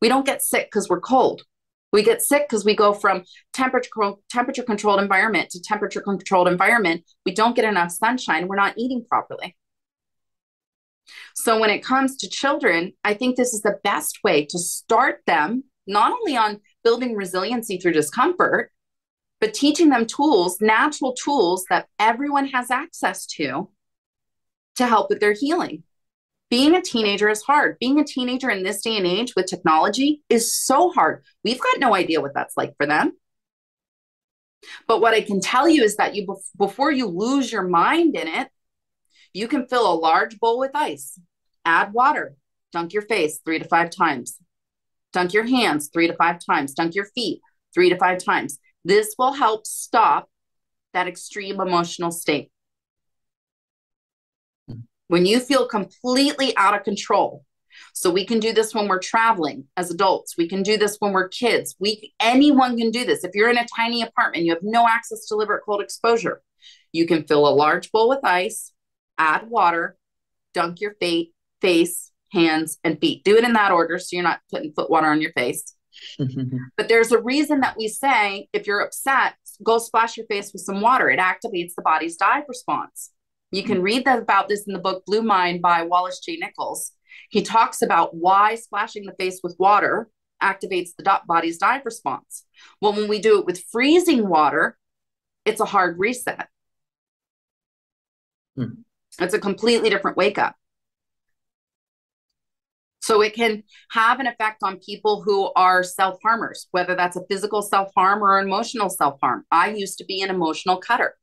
We don't get sick because we're cold. We get sick because we go from temperature controlled environment to temperature controlled environment. We don't get enough sunshine. We're not eating properly. So when it comes to children, I think this is the best way to start them, not only on building resiliency through discomfort, but teaching them tools, natural tools that everyone has access to help with their healing. Being a teenager is hard. Being a teenager in this day and age with technology is so hard. We've got no idea what that's like for them. But what I can tell you is that before you lose your mind in it, you can fill a large bowl with ice, add water, dunk your face 3 to 5 times, dunk your hands 3 to 5 times, dunk your feet 3 to 5 times. This will help stop that extreme emotional state. When you feel completely out of control. So we can do this when we're traveling as adults. We can do this when we're kids. Anyone can do this. If you're in a tiny apartment, you have no access to deliberate cold exposure. You can fill a large bowl with ice, add water, dunk your face, hands, and feet. Do it in that order so you're not putting foot water on your face. But there's a reason that we say, if you're upset, go splash your face with some water. It activates the body's dive response. You can read about this in the book Blue Mind by Wallace J. Nichols. He talks about why splashing the face with water activates the body's dive response. Well, when we do it with freezing water, it's a hard reset. It's a completely different wake up. So it can have an effect on people who are self-harmers, whether that's a physical self-harm or an emotional self-harm. I used to be an emotional cutter.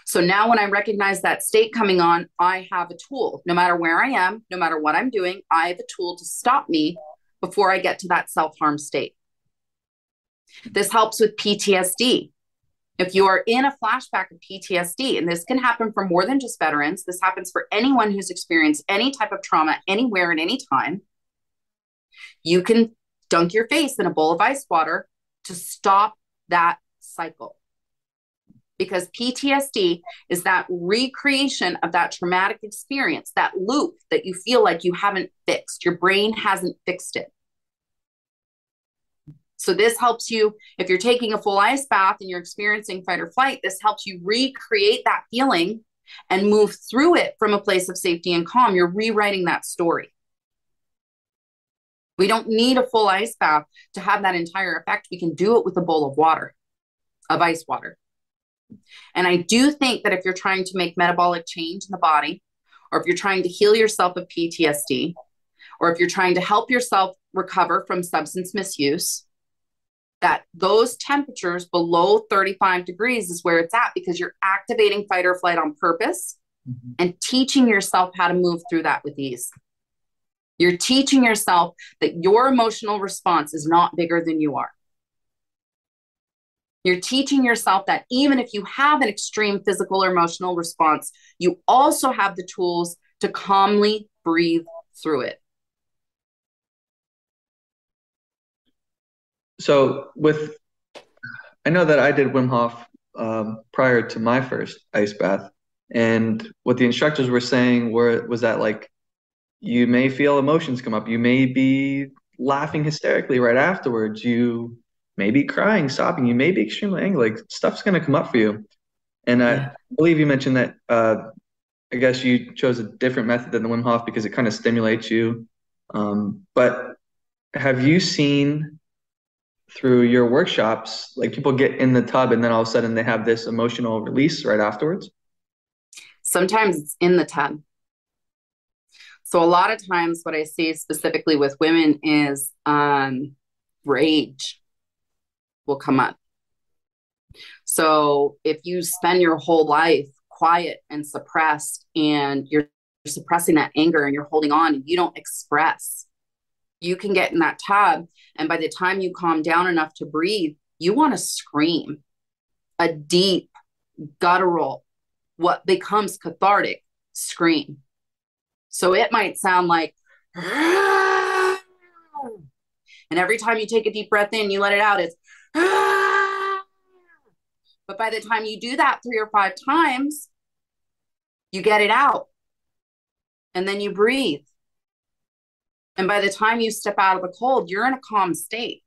So now when I recognize that state coming on, I have a tool. No matter where I am, no matter what I'm doing, I have a tool to stop me before I get to that self-harm state. This helps with PTSD. If you are in a flashback of PTSD, and this can happen for more than just veterans, this happens for anyone who's experienced any type of trauma anywhere at any time, you can dunk your face in a bowl of ice water to stop that cycle. Because PTSD is that recreation of that traumatic experience, that loop that you feel like you haven't fixed. Your brain hasn't fixed it. So this helps you, if you're taking a full ice bath and you're experiencing fight or flight, this helps you recreate that feeling and move through it from a place of safety and calm. You're rewriting that story. We don't need a full ice bath to have that entire effect. We can do it with a bowl of water, of ice water. And I do think that if you're trying to make metabolic change in the body, or if you're trying to heal yourself of PTSD, or if you're trying to help yourself recover from substance misuse, that those temperatures below 35 degrees is where it's at, because you're activating fight or flight on purpose and teaching yourself how to move through that with ease. You're teaching yourself that your emotional response is not bigger than you are. You're teaching yourself that even if you have an extreme physical or emotional response, you also have the tools to calmly breathe through it. So with I know that I did Wim Hof prior to my first ice bath, and what the instructors were saying was that like you may feel emotions come up, you may be laughing hysterically right afterwards, you may be crying, sobbing, you may be extremely angry, like stuff's gonna come up for you. And I believe you mentioned that I guess you chose a different method than the Wim Hof because it kind of stimulates you. But have you seen through your workshops, like people get in the tub and then all of a sudden they have this emotional release right afterwards? Sometimes it's in the tub. So a lot of times what I see specifically with women is rage will come up. So if you spend your whole life quiet and suppressed and you're suppressing that anger and you're holding on and you don't express, you can get in that tub. And by the time you calm down enough to breathe, you want to scream a deep, guttural, what becomes cathartic scream. So it might sound like, and every time you take a deep breath in, you let it out, it's, but by the time you do that 3 or 5 times, you get it out and then you breathe. And by the time you step out of the cold, you're in a calm state.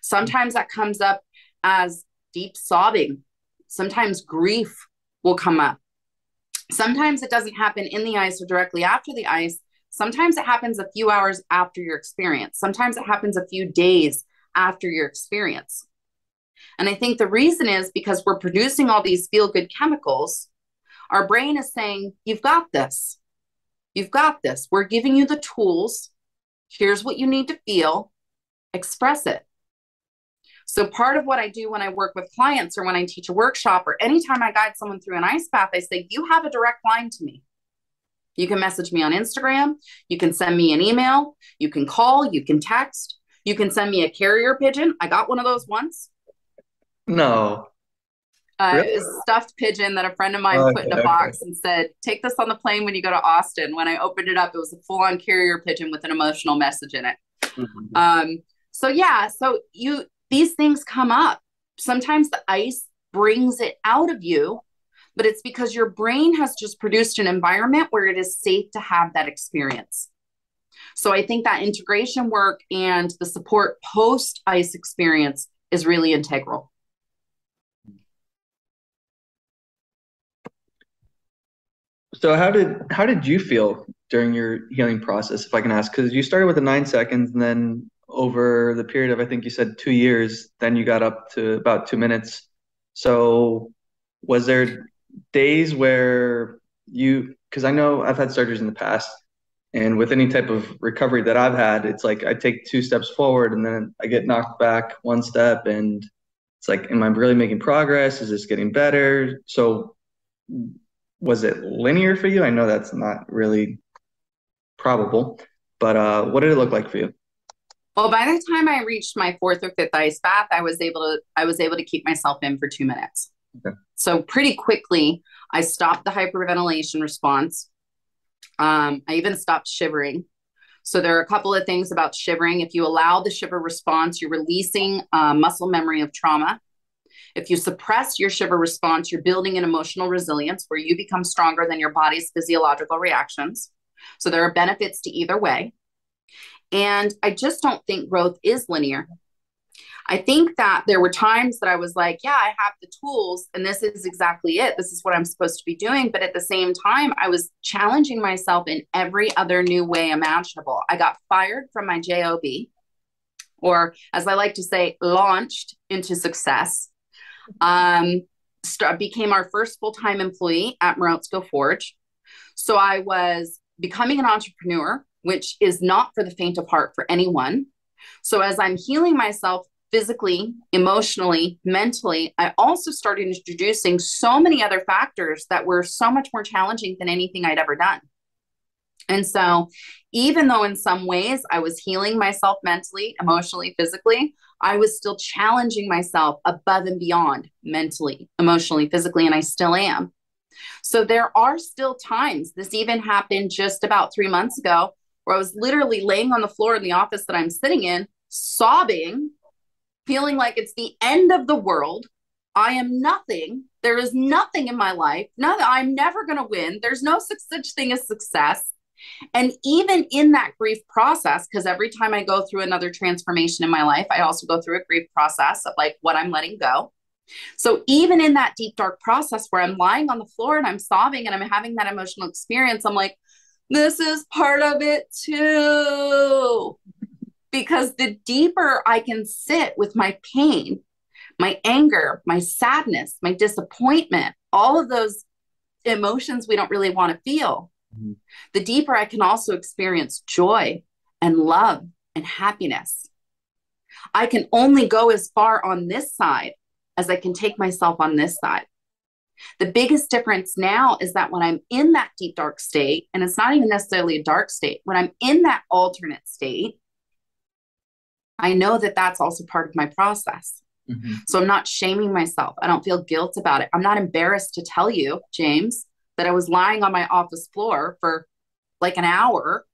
Sometimes that comes up as deep sobbing. Sometimes grief will come up. Sometimes it doesn't happen in the ice or directly after the ice. Sometimes it happens a few hours after your experience. Sometimes it happens a few days after your experience. And I think the reason is because we're producing all these feel-good chemicals. Our brain is saying, you've got this. You've got this. We're giving you the tools. Here's what you need to feel. Express it. So part of what I do when I work with clients or when I teach a workshop or anytime I guide someone through an ice bath, I say, you have a direct line to me. You can message me on Instagram. You can send me an email. You can call. You can text. You can send me a carrier pigeon. I got one of those once. No. Really? It was a stuffed pigeon that a friend of mine put in a box and said, take this on the plane when you go to Austin. When I opened it up, it was a full-on carrier pigeon with an emotional message in it. Mm-hmm. So these things come up. Sometimes the ice brings it out of you, but it's because your brain has just produced an environment where it is safe to have that experience. So I think that integration work and the support post-ice experience is really integral. So how did you feel during your healing process, if I can ask? Because you started with the 9 seconds, and then over the period of, I think you said 2 years, then you got up to about 2 minutes. So was there days where because I know I've had surgeries in the past, and with any type of recovery that I've had, it's like I take 2 steps forward and then I get knocked back 1 step, and it's like, am I really making progress? Is this getting better? So was it linear for you? I know that's not really probable, but what did it look like for you? Well, by the time I reached my 4th or 5th ice bath, I was able to keep myself in for 2 minutes. Okay. So pretty quickly, I stopped the hyperventilation response. I even stopped shivering. So there are a couple of things about shivering. If you allow the shiver response, you're releasing muscle memory of trauma. If you suppress your shiver response, you're building an emotional resilience where you become stronger than your body's physiological reactions. So there are benefits to either way. And I just don't think growth is linear. I think that there were times that I was like, yeah, I have the tools and this is exactly it. This is what I'm supposed to be doing. But at the same time, I was challenging myself in every other new way imaginable. I got fired from my job, or as I like to say, launched into success. Became our first full-time employee at Morozko Forge. So I was becoming an entrepreneur, which is not for the faint of heart for anyone. So as I'm healing myself physically, emotionally, mentally, I also started introducing so many other factors that were so much more challenging than anything I'd ever done. And so even though in some ways I was healing myself mentally, emotionally, physically, I was still challenging myself above and beyond mentally, emotionally, physically, and I still am. So there are still times, this even happened just about 3 months ago, where I was literally laying on the floor in the office that I'm sitting in, sobbing feeling like it's the end of the world. I am nothing. There is nothing in my life. I'm never going to win. There's no such thing as success. And even in that grief process, because every time I go through another transformation in my life, I also go through a grief process of like what I'm letting go. So even in that deep, dark process where I'm lying on the floor and I'm sobbing and I'm having that emotional experience, I'm like, this is part of it too. Because the deeper I can sit with my pain, my anger, my sadness, my disappointment, all of those emotions we don't really want to feel, the deeper I can also experience joy and love and happiness. I can only go as far on this side as I can take myself on this side. The biggest difference now is that when I'm in that deep, dark state, and it's not even necessarily a dark state, when I'm in that alternate state, I know that that's also part of my process. Mm-hmm. So I'm not shaming myself. I don't feel guilt about it. I'm not embarrassed to tell you, James, that I was lying on my office floor for like an hour,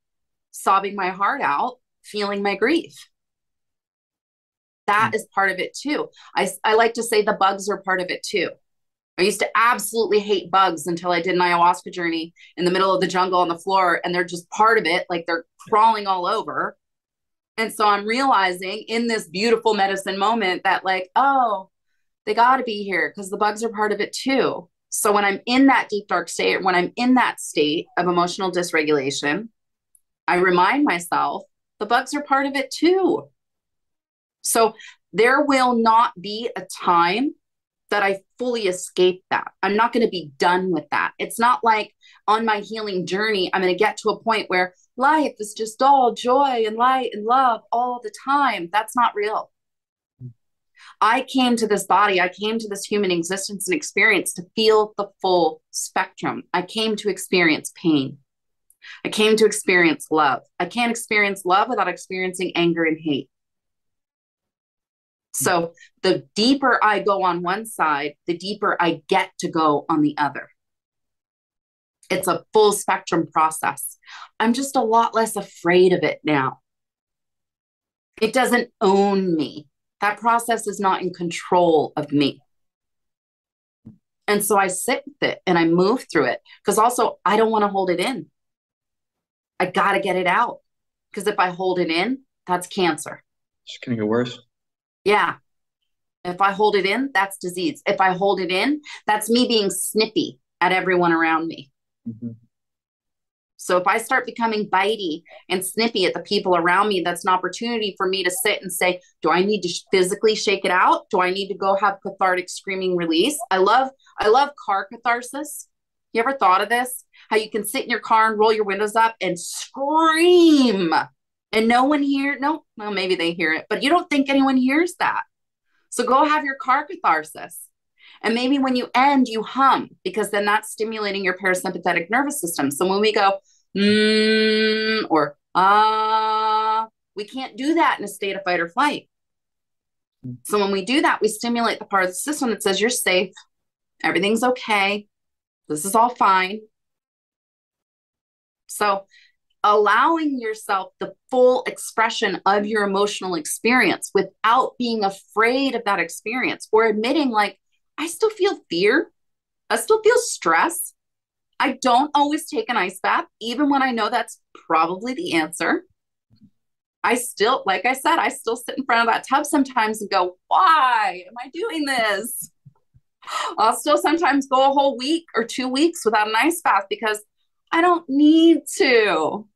sobbing my heart out, feeling my grief. That is part of it too. I like to say the bugs are part of it too. I used to absolutely hate bugs until I did an ayahuasca journey in the middle of the jungle on the floor, and they're just part of it. Like they're crawling all over. And so I'm realizing in this beautiful medicine moment that like, oh, they got to be here because the bugs are part of it too. So when I'm in that deep, dark state, when I'm in that state of emotional dysregulation, I remind myself the bugs are part of it too. So there will not be a time that I fully escape that. I'm not going to be done with that. It's not like on my healing journey, I'm going to get to a point where life is just all joy and light and love all the time. That's not real. I came to this body, I came to this human existence and experience to feel the full spectrum. I came to experience pain. I came to experience love. I can't experience love without experiencing anger and hate. So the deeper I go on one side, the deeper I get to go on the other. It's a full spectrum process. I'm just a lot less afraid of it now. It doesn't own me. That process is not in control of me. And so I sit with it and I move through it because also I don't want to hold it in. I got to get it out because if I hold it in, that's cancer. It's going to get worse. Yeah. If I hold it in, that's disease. If I hold it in, that's me being snippy at everyone around me. Mm-hmm. So if I start becoming bitey and snippy at the people around me, that's an opportunity for me to sit and say, do I need to physically shake it out? Do I need to go have cathartic screaming release? I love car catharsis. You ever thought of this? How you can sit in your car and roll your windows up and scream and no one well, maybe they hear it, but you don't think anyone hears that. So go have your car catharsis. And maybe when you end, you hum, because then that's stimulating your parasympathetic nervous system. So when we go, or we can't do that in a state of fight or flight. So when we do that, we stimulate the part of the system that says you're safe. Everything's okay. This is all fine. So allowing yourself the full expression of your emotional experience without being afraid of that experience or admitting like, I still feel fear. I still feel stress. I don't always take an ice bath, even when I know that's probably the answer. I still, like I said, I still sit in front of that tub sometimes and go, why am I doing this? I'll still sometimes go a whole week or 2 weeks without an ice bath because I don't need to.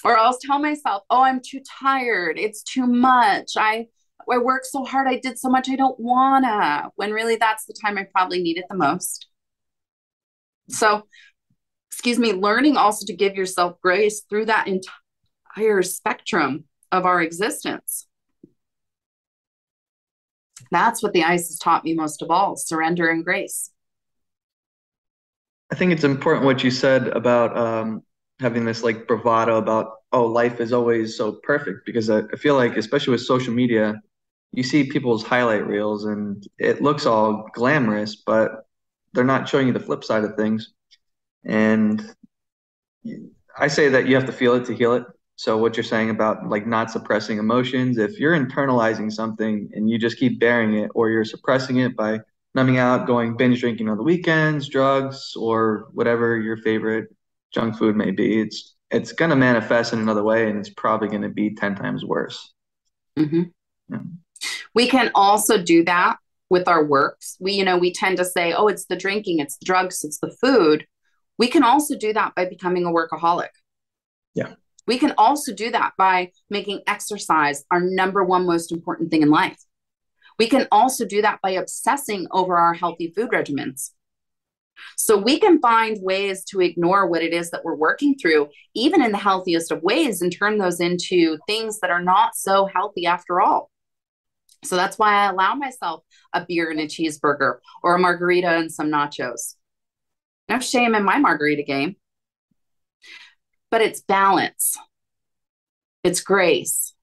Or I'll tell myself, oh, I'm too tired. It's too much. I work so hard. I did so much. I don't wanna, when really that's the time I probably need it the most. So, learning also to give yourself grace through that entire spectrum of our existence. That's what the ice has taught me most of all, surrender and grace. I think it's important what you said about having this like bravado about, oh, life is always so perfect, because I feel like, especially with social media, you see people's highlight reels and it looks all glamorous, but they're not showing you the flip side of things. And I say that you have to feel it to heal it. So what you're saying about like not suppressing emotions, if you're internalizing something and you just keep bearing it, or you're suppressing it by numbing out, going binge drinking on the weekends, drugs, or whatever your favorite junk food may be, it's going to manifest in another way, and it's probably going to be 10 times worse. Mm-hmm. Yeah. We can also do that with our works. We tend to say, oh, it's the drinking, it's the drugs, it's the food. We can also do that by becoming a workaholic. Yeah. We can also do that by making exercise our number one most important thing in life. We can also do that by obsessing over our healthy food regimens. So we can find ways to ignore what it is that we're working through, even in the healthiest of ways, and turn those into things that are not so healthy after all. So that's why I allow myself a beer and a cheeseburger, or a margarita and some nachos. No shame in my margarita game. But it's balance. It's grace.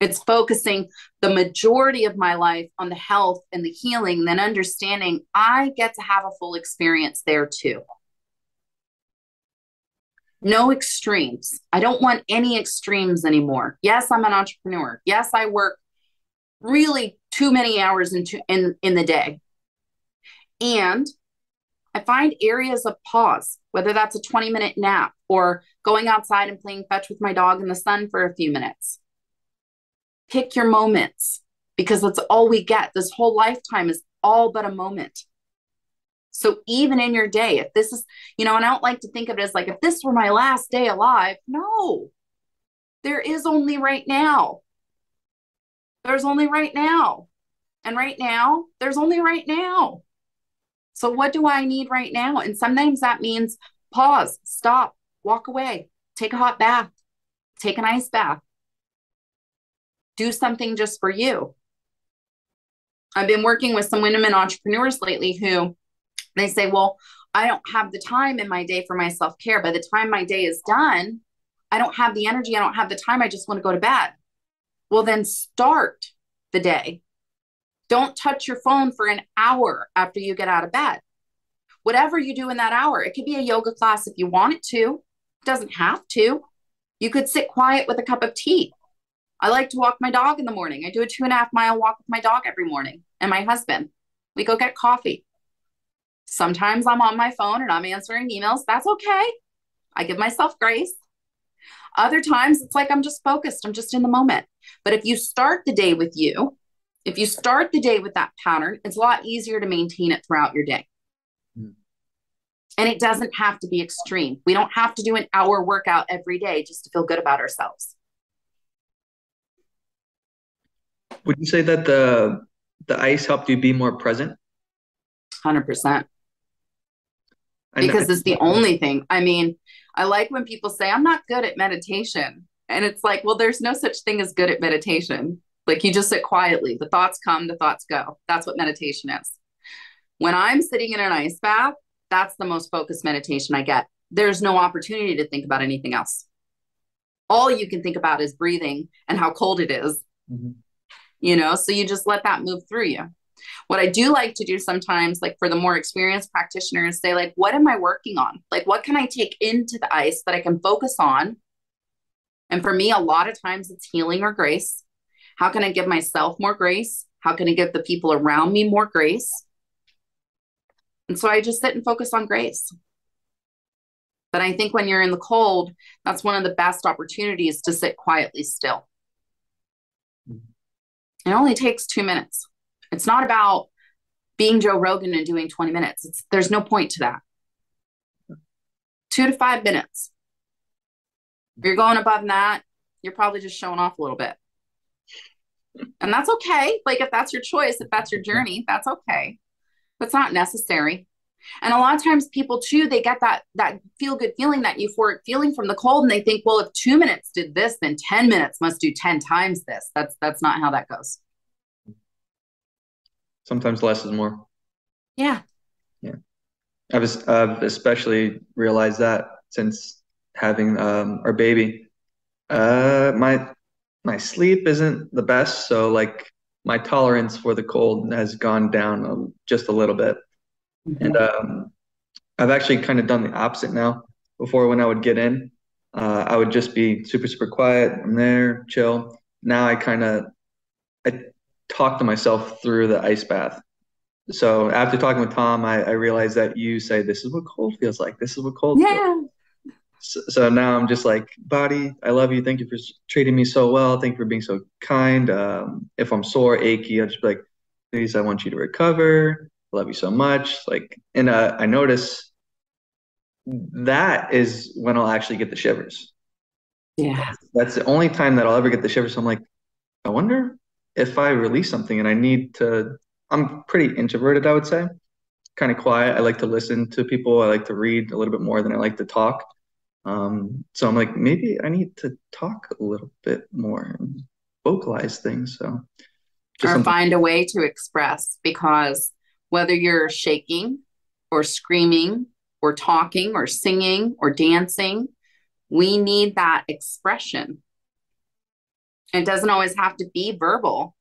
It's focusing the majority of my life on the health and the healing, and then understanding I get to have a full experience there too. No extremes. I don't want any extremes anymore. Yes, I'm an entrepreneur. Yes, I work really too many hours in the day. And I find areas of pause, whether that's a 20-minute nap or going outside and playing fetch with my dog in the sun for a few minutes. Pick your moments, because that's all we get. This whole lifetime is all but a moment. So even in your day, if this is, and I don't like to think of it as like, if this were my last day alive, no, there is only right now. There's only right now. And right now, there's only right now. So what do I need right now? And sometimes that means pause, stop, walk away, take a hot bath, take an ice bath, do something just for you. I've been working with some women entrepreneurs lately who they say, well, I don't have the time in my day for my self-care. By the time my day is done, I don't have the energy. I don't have the time. I just want to go to bed. Well, then start the day. Don't touch your phone for an hour after you get out of bed. Whatever you do in that hour, it could be a yoga class if you want it to. It doesn't have to. You could sit quiet with a cup of tea. I like to walk my dog in the morning. I do a 2.5-mile walk with my dog every morning and my husband. We go get coffee. Sometimes I'm on my phone and I'm answering emails. That's okay. I give myself grace. Other times it's like I'm just focused. I'm just in the moment. But if you start the day with you, if you start the day with that pattern, it's a lot easier to maintain it throughout your day. Mm. And it doesn't have to be extreme. We don't have to do an hour workout every day just to feel good about ourselves. Would you say that the ice helped you be more present? 100%. Because it's the only thing. I mean, I like when people say, I'm not good at meditation. And it's like, well, there's no such thing as good at meditation. Like, you just sit quietly. The thoughts come, the thoughts go. That's what meditation is. When I'm sitting in an ice bath, that's the most focused meditation I get. There's no opportunity to think about anything else. All you can think about is breathing and how cold it is. Mm-hmm. So you just let that move through you. What I do like to do sometimes, like for the more experienced practitioners, say, like, what am I working on? Like, what can I take into the ice that I can focus on? And for me, a lot of times it's healing or grace. How can I give myself more grace? How can I give the people around me more grace? And so I just sit and focus on grace. But I think when you're in the cold, that's one of the best opportunities to sit quietly still. It only takes 2 minutes. It's not about being Joe Rogan and doing 20 minutes. There's no point to that. 2 to 5 minutes. If you're going above that, you're probably just showing off a little bit. And that's okay. Like, if that's your choice, if that's your journey, that's okay. That's not necessary. And a lot of times people too, they get that feel-good feeling, that euphoric feeling from the cold. And they think, well, if 2 minutes did this, then 10 minutes must do 10 times this. That's not how that goes. Sometimes less is more. Yeah. Yeah. I've especially realized that since having our baby. My sleep isn't the best, so like my tolerance for the cold has gone down just a little bit. Mm-hmm. And I've actually kind of done the opposite now. Before, when I would get in, I would just be super, super quiet. I'm there, chill. Now I talk to myself through the ice bath. So after talking with Tom, I realized that you say, this is what cold feels like. This is what cold feels. Yeah. So now I'm just like, body, I love you. Thank you for treating me so well. Thank you for being so kind. If I'm sore, achy, I'll just be like, please, I want you to recover. I love you so much. Like, and I notice that is when I'll actually get the shivers. Yeah. That's the only time that I'll ever get the shivers. So I'm like, I wonder if I release something and I need to, I'm pretty introverted, I would say, kind of quiet. I like to listen to people. I like to read a little bit more than I like to talk. So I'm like, maybe I need to talk a little bit more and vocalize things. So just Or something. find a way to express, because whether you're shaking or screaming or talking or singing or dancing, we need that expression. It doesn't always have to be verbal,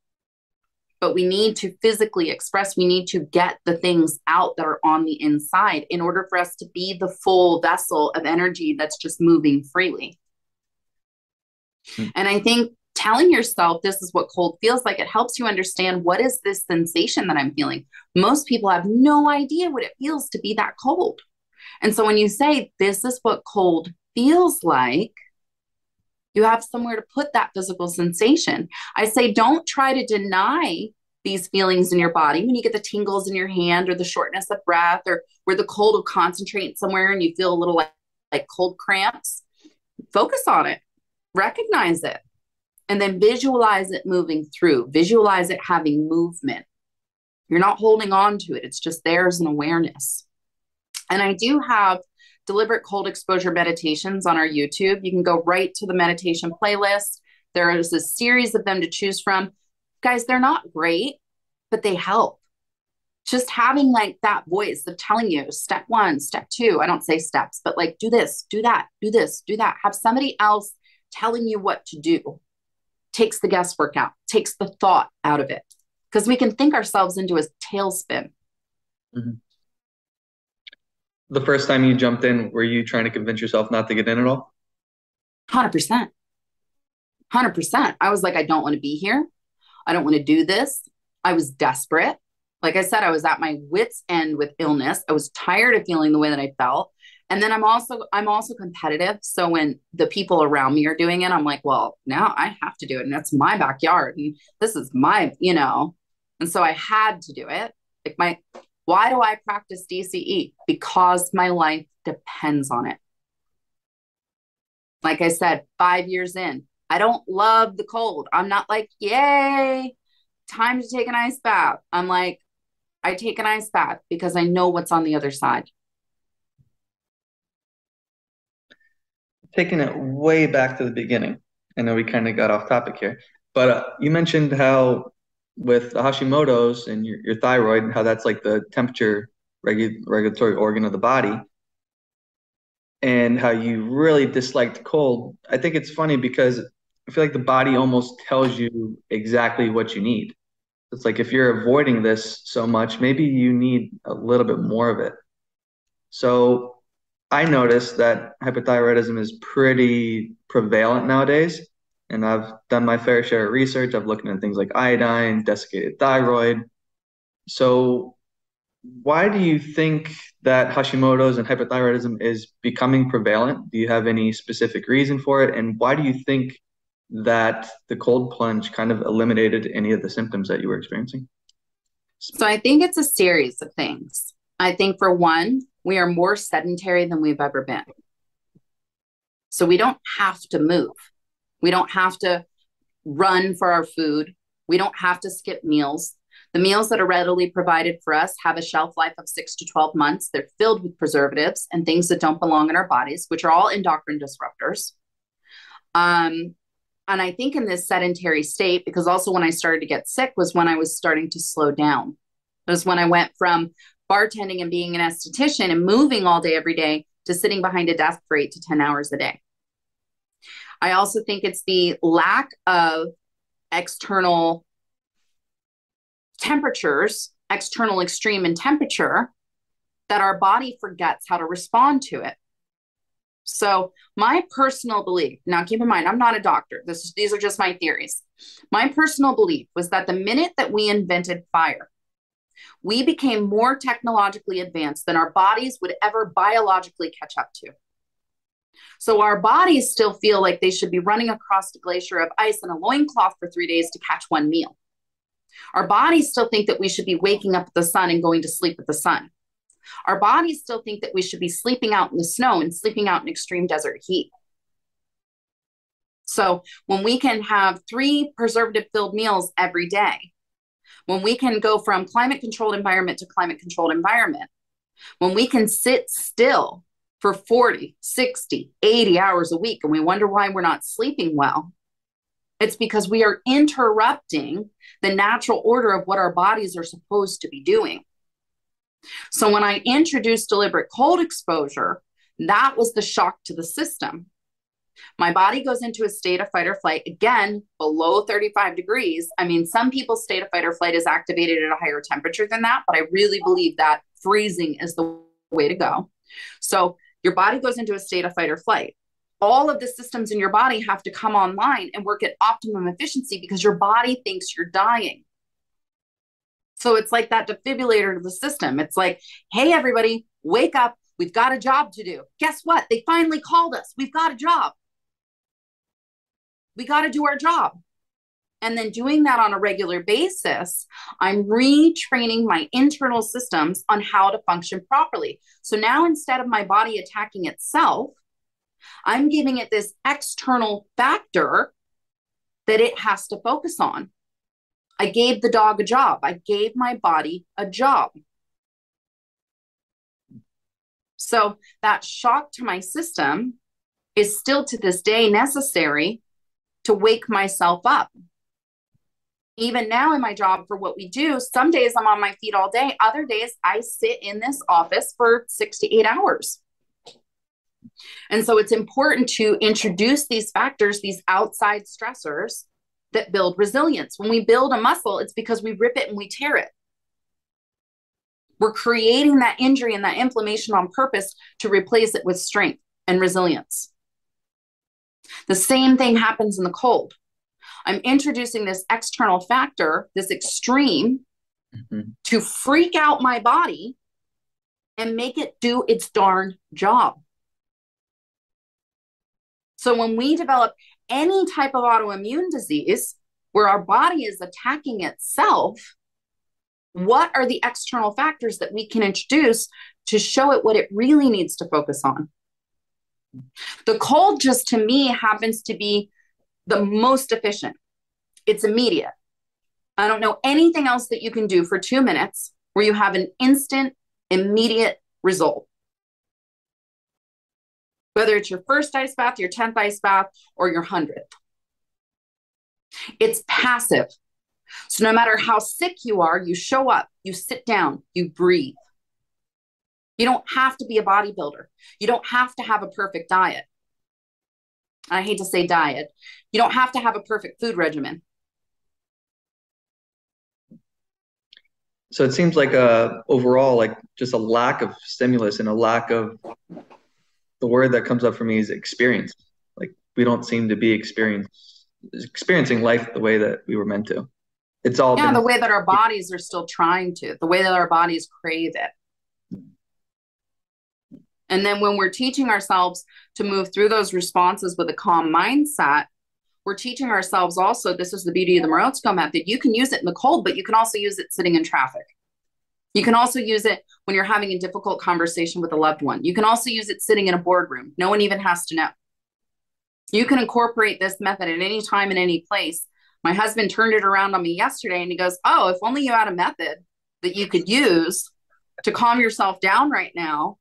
but we need to physically express. We need to get the things out that are on the inside in order for us to be the full vessel of energy that's just moving freely. And I think telling yourself this is what cold feels like, it helps you understand, what is this sensation that I'm feeling? Most people have no idea what it feels to be that cold. And so when you say, this is what cold feels like, you have somewhere to put that physical sensation. I say, don't try to deny these feelings in your body. When you get the tingles in your hand or the shortness of breath, or where the cold will concentrate somewhere and you feel a little like cold cramps, focus on it, recognize it, and then visualize it moving through. Visualize it having movement. You're not holding on to it. It's just there as an awareness. And I do have deliberate cold exposure meditations on our YouTube. You can go right to the meditation playlist. There is a series of them to choose from. Guys, they're not great, but they help. Just having like that voice of telling you step 1, step 2. I don't say steps, but like, do this, do that, do this, do that. Have somebody else telling you what to do. Takes the guesswork out, takes the thought out of it. Because we can think ourselves into a tailspin. Mm-hmm. The first time you jumped in, were you trying to convince yourself not to get in at all? 100%. 100%. I was like, I don't want to be here. I don't want to do this. I was desperate. Like I said, I was at my wit's end with illness. I was tired of feeling the way that I felt. And then I'm also competitive. So when the people around me are doing it, I'm like, well, now I have to do it. And that's my backyard. And this is my, and so I had to do it. Like why do I practice DCE? Because my life depends on it. Like I said, 5 years in, I don't love the cold. I'm not like, yay, time to take an ice bath. I'm like, I take an ice bath because I know what's on the other side. Taking it way back to the beginning. I know we kind of got off topic here, but you mentioned how with the Hashimoto's and your thyroid, and how that's like the temperature regulatory organ of the body, and how you really disliked cold. I think it's funny because I feel like the body almost tells you exactly what you need. It's like, if you're avoiding this so much, maybe you need a little bit more of it. So I noticed that hypothyroidism is pretty prevalent nowadays, and I've done my fair share of research. I've looked into things like iodine, desiccated thyroid. So why do you think that Hashimoto's and hypothyroidism is becoming prevalent? Do you have any specific reason for it? And why do you think that the cold plunge kind of eliminated any of the symptoms that you were experiencing? So I think it's a series of things. I think for one, we are more sedentary than we've ever been. So we don't have to move. We don't have to run for our food. We don't have to skip meals. The meals that are readily provided for us have a shelf life of 6 to 12 months. They're filled with preservatives and things that don't belong in our bodies, which are all endocrine disruptors. And I think in this sedentary state, because also when I started to get sick was when I was starting to slow down. It was when I went from bartending and being an esthetician and moving all day, every day, to sitting behind a desk for 8 to 10 hours a day. I also think it's the lack of external temperatures, external extreme in temperature, that our body forgets how to respond to it. So my personal belief, now keep in mind, I'm not a doctor. These are just my theories. My personal belief was that the minute that we invented fire, we became more technologically advanced than our bodies would ever biologically catch up to. So our bodies still feel like they should be running across a glacier of ice in a loincloth for 3 days to catch one meal. Our bodies still think that we should be waking up at the sun and going to sleep with the sun. Our bodies still think that we should be sleeping out in the snow and sleeping out in extreme desert heat. So when we can have 3 preservative-filled meals every day, when we can go from climate-controlled environment to climate-controlled environment, when we can sit still for 40, 60, 80 hours a week, and we wonder why we're not sleeping well, it's because we are interrupting the natural order of what our bodies are supposed to be doing. So when I introduced deliberate cold exposure, that was the shock to the system. My body goes into a state of fight or flight, again, below 35 degrees. I mean, some people's state of fight or flight is activated at a higher temperature than that, but I really believe that freezing is the way to go. So your body goes into a state of fight or flight. All of the systems in your body have to come online and work at optimum efficiency because your body thinks you're dying. So it's like that defibrillator to the system. It's like, hey, everybody, wake up. We've got a job to do. Guess what? They finally called us. We've got a job. We got to do our job. And then doing that on a regular basis, I'm retraining my internal systems on how to function properly. So now instead of my body attacking itself, I'm giving it this external factor that it has to focus on. I gave the dog a job. I gave my body a job. So that shock to my system is still to this day necessary to wake myself up. Even now in my job for what we do, some days I'm on my feet all day. Other days I sit in this office for 6 to 8 hours. And so it's important to introduce these factors, these outside stressors that build resilience. When we build a muscle, it's because we rip it and we tear it. We're creating that injury and that inflammation on purpose to replace it with strength and resilience. The same thing happens in the cold. I'm introducing this external factor, this extreme, to freak out my body and make it do its darn job. So when we develop any type of autoimmune disease where our body is attacking itself, what are the external factors that we can introduce to show it what it really needs to focus on? The cold just to me happens to be the most efficient. It's immediate. I don't know anything else that you can do for 2 minutes where you have an instant, immediate result. Whether it's your first ice bath, your 10th ice bath, or your 100th. It's passive. So no matter how sick you are, you show up, you sit down, you breathe. You don't have to be a bodybuilder. You don't have to have a perfect diet. I hate to say diet. You don't have to have a perfect food regimen. So it seems like overall, like just a lack of stimulus and a lack of, the word that comes up for me is experience. Like we don't seem to be experiencing life the way that we were meant to. It's all the way that our bodies are still trying to, the way that our bodies crave it. And then when we're teaching ourselves to move through those responses with a calm mindset, we're teaching ourselves also, this is the beauty of the Morozko Method, you can use it in the cold, but you can also use it sitting in traffic. You can also use it when you're having a difficult conversation with a loved one. You can also use it sitting in a boardroom. No one even has to know. You can incorporate this method at any time in any place. My husband turned it around on me yesterday and he goes, oh, if only you had a method that you could use to calm yourself down right now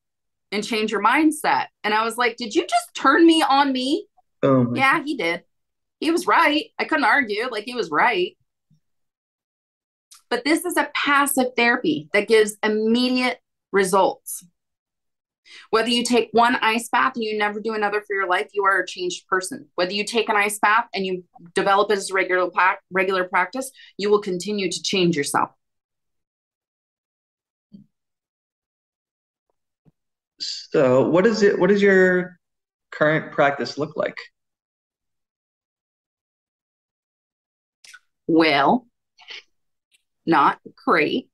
and change your mindset. And I was like, did you just turn me on me? Yeah, he did. He was right. I couldn't argue. Like he was right. But this is a passive therapy that gives immediate results. Whether you take one ice bath and you never do another for your life, you are a changed person. Whether you take an ice bath and you develop it as regular practice, you will continue to change yourself. So what is your current practice look like? Well, not great.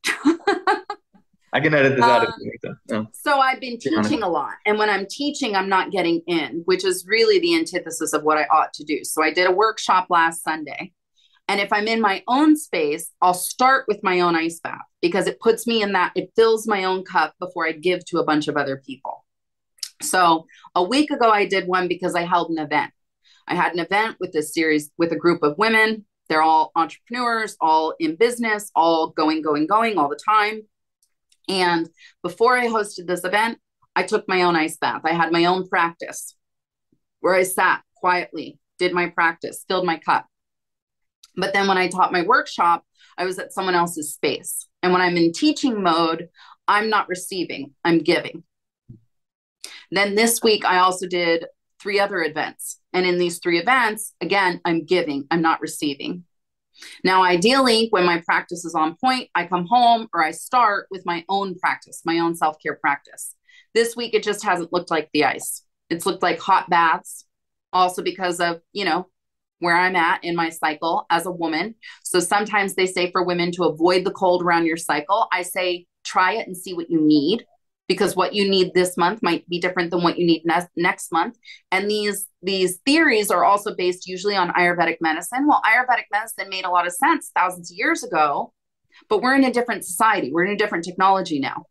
I can edit this out if you need to. No, So I've been teaching a lot. And when I'm teaching, I'm not getting in, which is really the antithesis of what I ought to do. So I did a workshop last Sunday. And if I'm in my own space, I'll start with my own ice bath because it puts me in that, it fills my own cup before I give to a bunch of other people. So a week ago, I did one because I held an event. I had an event with this series with a group of women. They're all entrepreneurs, all in business, all going all the time. And before I hosted this event, I took my own ice bath. I had my own practice where I sat quietly, did my practice, filled my cup. But then when I taught my workshop, I was at someone else's space. And when I'm in teaching mode, I'm not receiving, I'm giving. Then this week, I also did 3 other events. And in these 3 events, again, I'm giving, I'm not receiving. Now, ideally, when my practice is on point, I come home or I start with my own practice, my own self-care practice. This week, it just hasn't looked like the ice. It's looked like hot baths, also because of, where I'm at in my cycle as a woman. So sometimes they say for women to avoid the cold around your cycle. I say, try it and see what you need, because what you need this month might be different than what you need next month. And these theories are also based usually on Ayurvedic medicine. Well, Ayurvedic medicine made a lot of sense thousands of years ago, but we're in a different society. We're in a different technology now.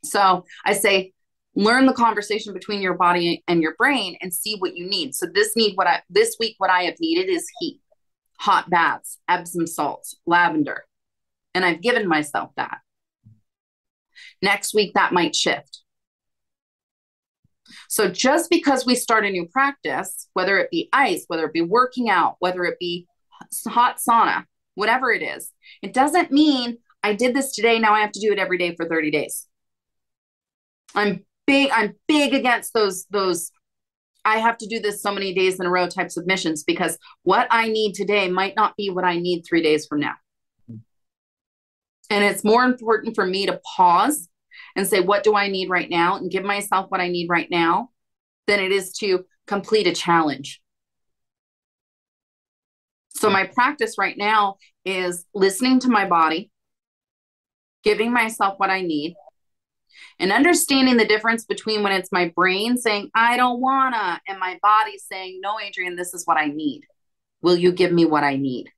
So I say, learn the conversation between your body and your brain and see what you need. So this week, what I have needed is heat, hot baths, Epsom salts, lavender. And I've given myself that. Next week, that might shift. So just because we start a new practice, whether it be ice, whether it be working out, whether it be hot sauna, whatever it is, it doesn't mean I did this today, now I have to do it every day for 30 days. I'm big against those I have to do this so many days in a row type submissions, because what I need today might not be what I need 3 days from now. And it's more important for me to pause and say, what do I need right now? And give myself what I need right now than it is to complete a challenge. So my practice right now is listening to my body, giving myself what I need, and understanding the difference between when it's my brain saying, I don't wanna, and my body saying, no, Adrienne, this is what I need. Will you give me what I need?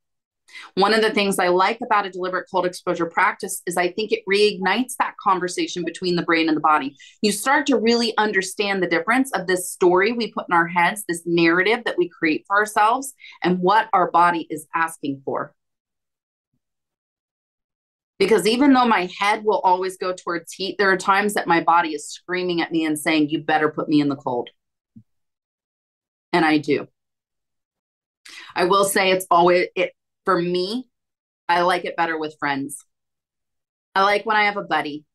One of the things I like about a deliberate cold exposure practice is I think it reignites that conversation between the brain and the body. You start to really understand the difference of this story we put in our heads, this narrative that we create for ourselves, and what our body is asking for. Because even though my head will always go towards heat, there are times that my body is screaming at me and saying, you better put me in the cold. And I do. I will say for me, I like it better with friends. I like when I have a buddy.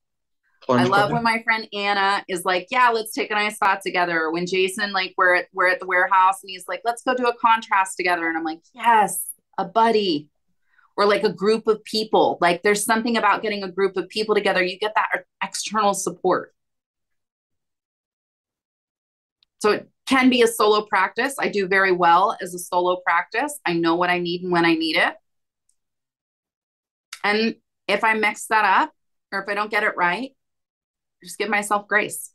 I love when my friend Anna is like, yeah, let's take an ice bath together. Or when Jason, we're at the warehouse and he's like, let's go do a contrast together. And I'm like, yes, a buddy. Or like a group of people. Like there's something about getting a group of people together. You get that external support. So it can be a solo practice. I do very well as a solo practice. I know what I need and when I need it. And if I mix that up, or if I don't get it right, just give myself grace.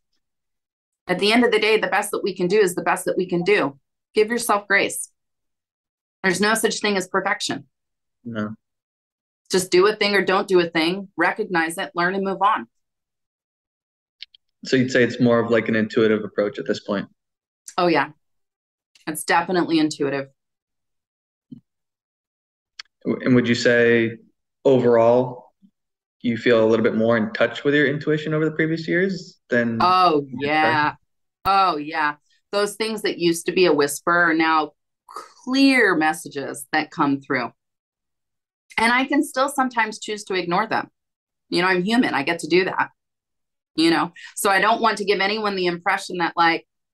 At the end of the day, the best that we can do is the best that we can do. Give yourself grace. There's no such thing as perfection. No. Just do a thing or don't do a thing, recognize it, learn and move on. So you'd say it's more of like an intuitive approach at this point? Oh, yeah. It's definitely intuitive. And would you say overall, you feel a little bit more in touch with your intuition over the previous years than? Oh, yeah. Oh, yeah. Those things that used to be a whisper are now clear messages that come through. And I can still sometimes choose to ignore them. I'm human. I get to do that. So I don't want to give anyone the impression that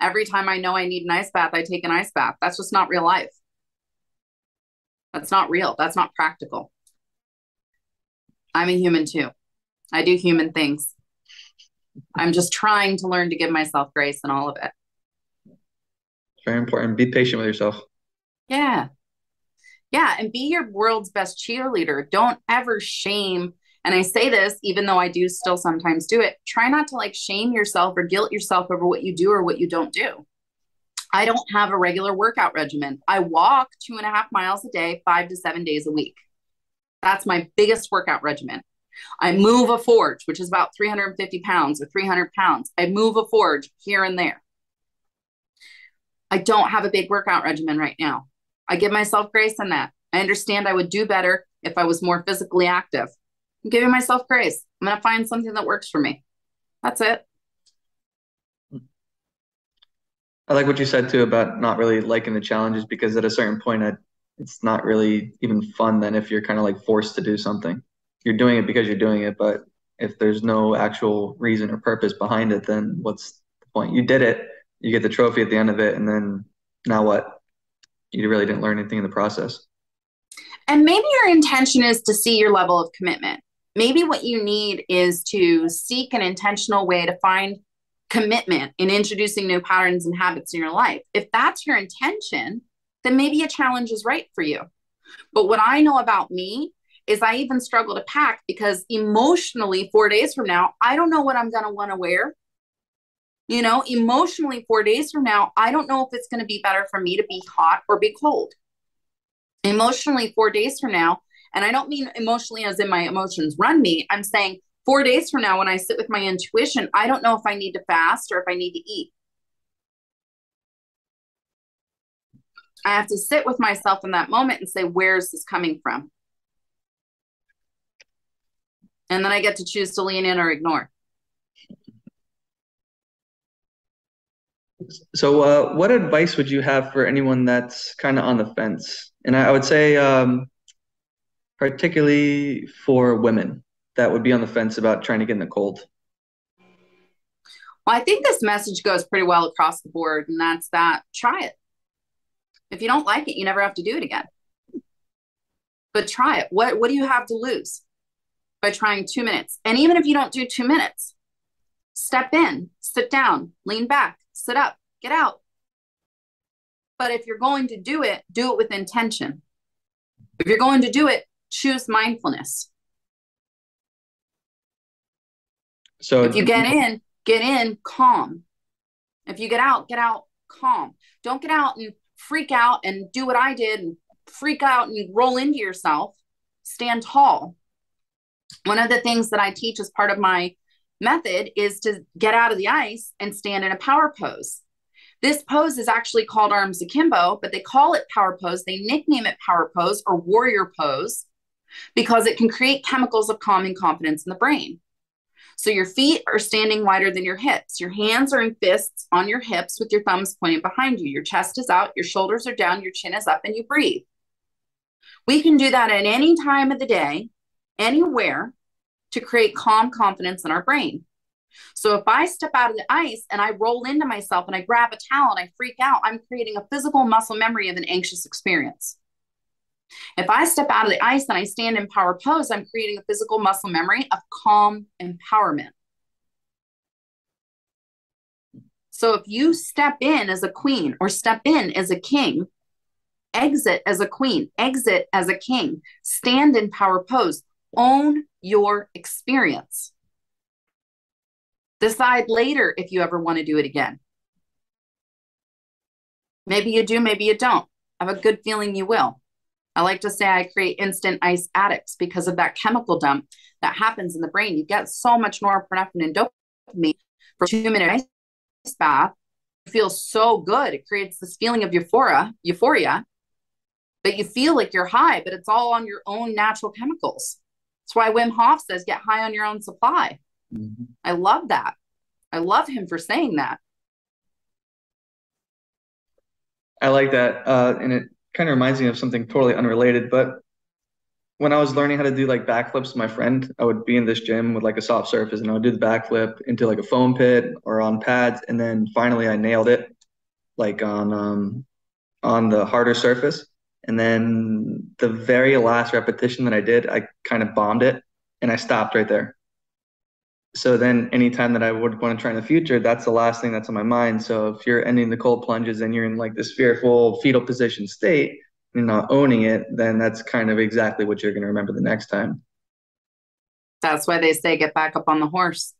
every time I know I need an ice bath, I take an ice bath. That's just not real life. That's not real. That's not practical. I'm a human too. I do human things. I'm just trying to learn to give myself grace in all of it. Very important. Be patient with yourself. Yeah. Yeah. And be your world's best cheerleader. Don't ever shame. And I say this, even though I do still sometimes do it, try not to like shame yourself or guilt yourself over what you do or what you don't do. I don't have a regular workout regimen. I walk 2.5 miles a day, 5 to 7 days a week. That's my biggest workout regimen. I move a forge, which is about 350 pounds or 300 pounds. I move a forge here and there. I don't have a big workout regimen right now. I give myself grace in that. I understand I would do better if I was more physically active. I'm giving myself grace. I'm going to find something that works for me. That's it. I like what you said too about not really liking the challenges, because at a certain point, it's not really even fun then if you're kind of like forced to do something. You're doing it because you're doing it, but if there's no actual reason or purpose behind it, then what's the point? You did it, you get the trophy at the end of it, and then now what? You really didn't learn anything in the process. And maybe your intention is to see your level of commitment. Maybe what you need is to seek an intentional way to find commitment in introducing new patterns and habits in your life. If that's your intention, then maybe a challenge is right for you. But what I know about me is I even struggle to pack because emotionally, 4 days from now, I don't know what I'm going to want to wear. You know, emotionally, 4 days from now, I don't know if it's going to be better for me to be hot or be cold. Emotionally, 4 days from now, and I don't mean emotionally as in my emotions run me. I'm saying 4 days from now, when I sit with my intuition, I don't know if I need to fast or if I need to eat. I have to sit with myself in that moment and say, where is this coming from? And then I get to choose to lean in or ignore. So what advice would you have for anyone that's kind of on the fence? And I would say particularly for women that would be on the fence about trying to get in the cold. Well, I think this message goes pretty well across the board, and that's that try it. If you don't like it, you never have to do it again. But try it. What do you have to lose by trying 2 minutes? And even if you don't do 2 minutes, step in, sit down, lean back, sit up, get out. But if you're going to do it with intention. If you're going to do it, choose mindfulness. So if you get in calm. If you get out, calm. Don't get out and freak out and do what I did and freak out and roll into yourself. Stand tall. One of the things that I teach as part of my method is to get out of the ice and stand in a power pose. This pose is actually called arms akimbo, but they call it power pose. They nickname it power pose or warrior pose because it can create chemicals of calm and confidence in the brain. So your feet are standing wider than your hips. Your hands are in fists on your hips with your thumbs pointing behind you. Your chest is out, your shoulders are down, your chin is up, and you breathe. We can do that at any time of the day, anywhere, to create calm confidence in our brain. So if I step out of the ice and I roll into myself and I grab a towel and I freak out, I'm creating a physical muscle memory of an anxious experience. If I step out of the ice and I stand in power pose, I'm creating a physical muscle memory of calm empowerment. So if you step in as a queen or step in as a king, exit as a queen, exit as a king, stand in power pose, own your experience. Decide later if you ever want to do it again. Maybe you do, maybe you don't. I have a good feeling you will. I like to say I create instant ice addicts because of that chemical dump that happens in the brain. You get so much norepinephrine and dopamine for a 2-minute ice bath. It feels so good. It creates this feeling of euphoria, but you feel like you're high, but it's all on your own natural chemicals. That's why Wim Hof says, get high on your own supply. Mm-hmm. I love that. I love him for saying that. I like that. And it kind of reminds me of something totally unrelated, but when I was learning how to do like backflips with my friend, I would be in this gym with like a soft surface and I would do the backflip into like a foam pit or on pads. And then finally I nailed it like on the harder surface. And then the very last repetition that I did, I kind of bombed it and I stopped right there. So then anytime that I would want to try in the future, that's the last thing that's on my mind. So if you're ending the cold plunges and you're in like this fearful fetal position state, you're not owning it, then that's kind of exactly what you're going to remember the next time. That's why they say get back up on the horse.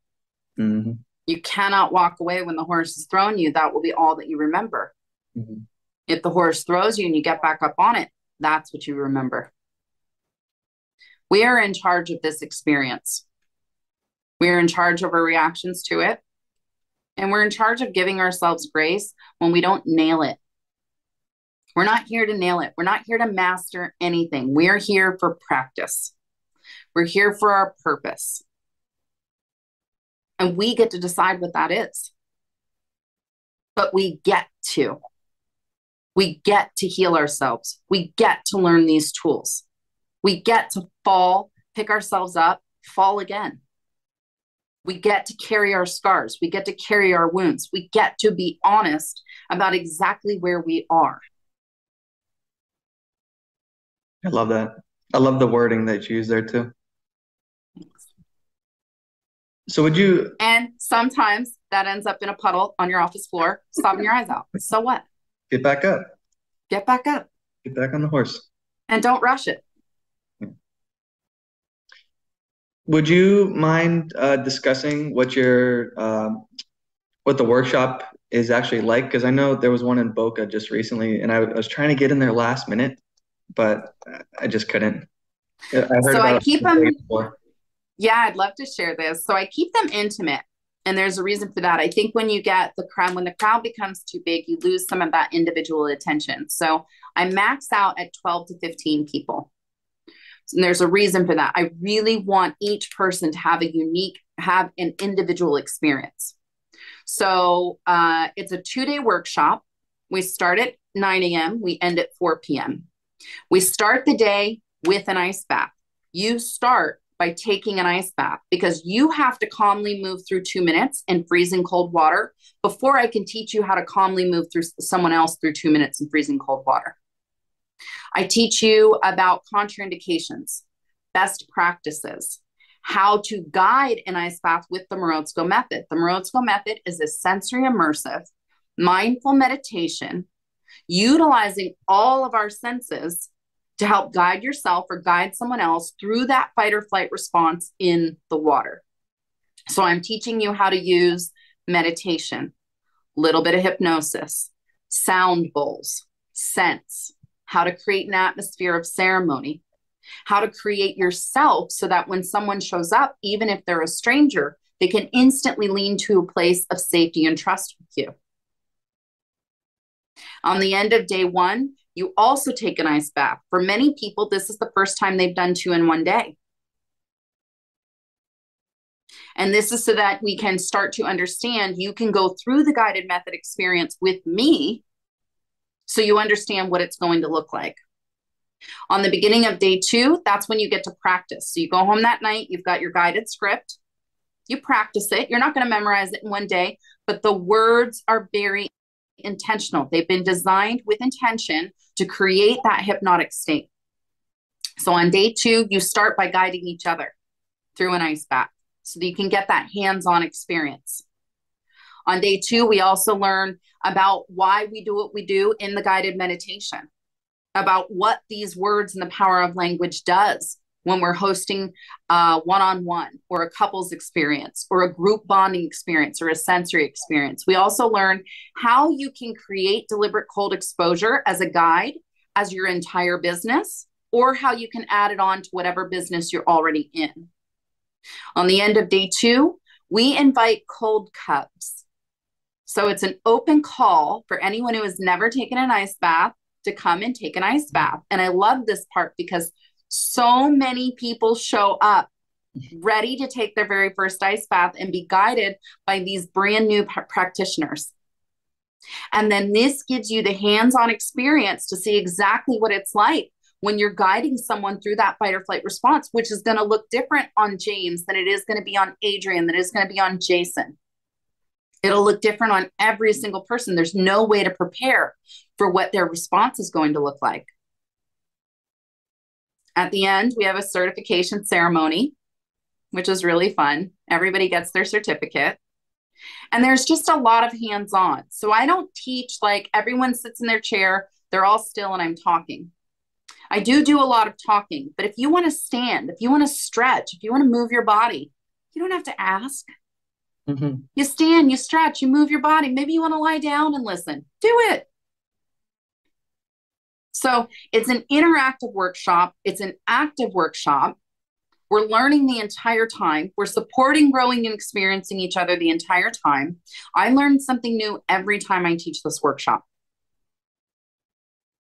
Mm-hmm. You cannot walk away when the horse is thrown you. That will be all that you remember. Mm-hmm. If the horse throws you and you get back up on it, that's what you remember. We are in charge of this experience. We are in charge of our reactions to it. And we're in charge of giving ourselves grace when we don't nail it. We're not here to nail it. We're not here to master anything. We're here for practice. We're here for our purpose. And we get to decide what that is. But we get to. We get to heal ourselves. We get to learn these tools. We get to fall, pick ourselves up, fall again. We get to carry our scars. We get to carry our wounds. We get to be honest about exactly where we are. I love that. I love the wording that you use there too. So would you... And sometimes that ends up in a puddle on your office floor, sobbing your eyes out. So what? Get back up. Get back up. Get back on the horse. And don't rush it. Would you mind discussing what what the workshop is actually like? Because I know there was one in Boca just recently, and I was trying to get in there last minute, but I just couldn't. I heard so about I keep them. before. Yeah, I'd love to share this. So I keep them intimate, and there's a reason for that. I think when you get the crowd, when the crowd becomes too big, you lose some of that individual attention. So I max out at 12 to 15 people. And there's a reason for that. I really want each person to have have an individual experience. So it's a 2-day workshop. We start at 9 a.m. We end at 4 p.m. We start the day with an ice bath. You start by taking an ice bath because you have to calmly move through 2 minutes in freezing cold water before I can teach you how to calmly move through someone else through 2 minutes in freezing cold water. I teach you about contraindications, best practices, how to guide an ice bath with the Morozko Method. The Morozko Method is a sensory immersive, mindful meditation, utilizing all of our senses to help guide yourself or guide someone else through that fight or flight response in the water. So I'm teaching you how to use meditation, a little bit of hypnosis, sound bowls, scents, how to create an atmosphere of ceremony, how to create yourself so that when someone shows up, even if they're a stranger, they can instantly lean to a place of safety and trust with you. On the end of day 1, you also take an ice bath. For many people, this is the first time they've done 2 in one day. And this is so that we can start to understand you can go through the guided method experience with me so you understand what it's going to look like. On the beginning of day 2, that's when you get to practice. So you go home that night, you've got your guided script, you practice it. You're not going to memorize it in one day, but the words are very intentional. They've been designed with intention to create that hypnotic state. So on day 2, you start by guiding each other through an ice bath so that you can get that hands-on experience. On day 2, we also learn about why we do what we do in the guided meditation, about what these words and the power of language does when we're hosting a one-on-one or a couples experience or a group bonding experience or a sensory experience. We also learn how you can create deliberate cold exposure as a guide, as your entire business, or how you can add it on to whatever business you're already in. On the end of day 2, we invite cold cups. So it's an open call for anyone who has never taken an ice bath to come and take an ice bath. And I love this part because so many people show up ready to take their very first ice bath and be guided by these brand new practitioners. And then this gives you the hands-on experience to see exactly what it's like when you're guiding someone through that fight or flight response, which is going to look different on James than it is going to be on Adrienne, than it is going to be on Jason. It'll look different on every single person. There's no way to prepare for what their response is going to look like. At the end, we have a certification ceremony. which is really fun. Everybody gets their certificate. And there's just a lot of hands-on. So I don't teach like everyone sits in their chair, they're all still and I'm talking. I do a lot of talking, but if you want to stand, if you want to stretch, if you want to move your body, you don't have to ask. Mm-hmm. You stand, you stretch, you move your body. Maybe you want to lie down and listen. Do it. So it's an interactive workshop. It's an active workshop. We're learning the entire time. We're supporting, growing, and experiencing each other the entire time. I learn something new every time I teach this workshop.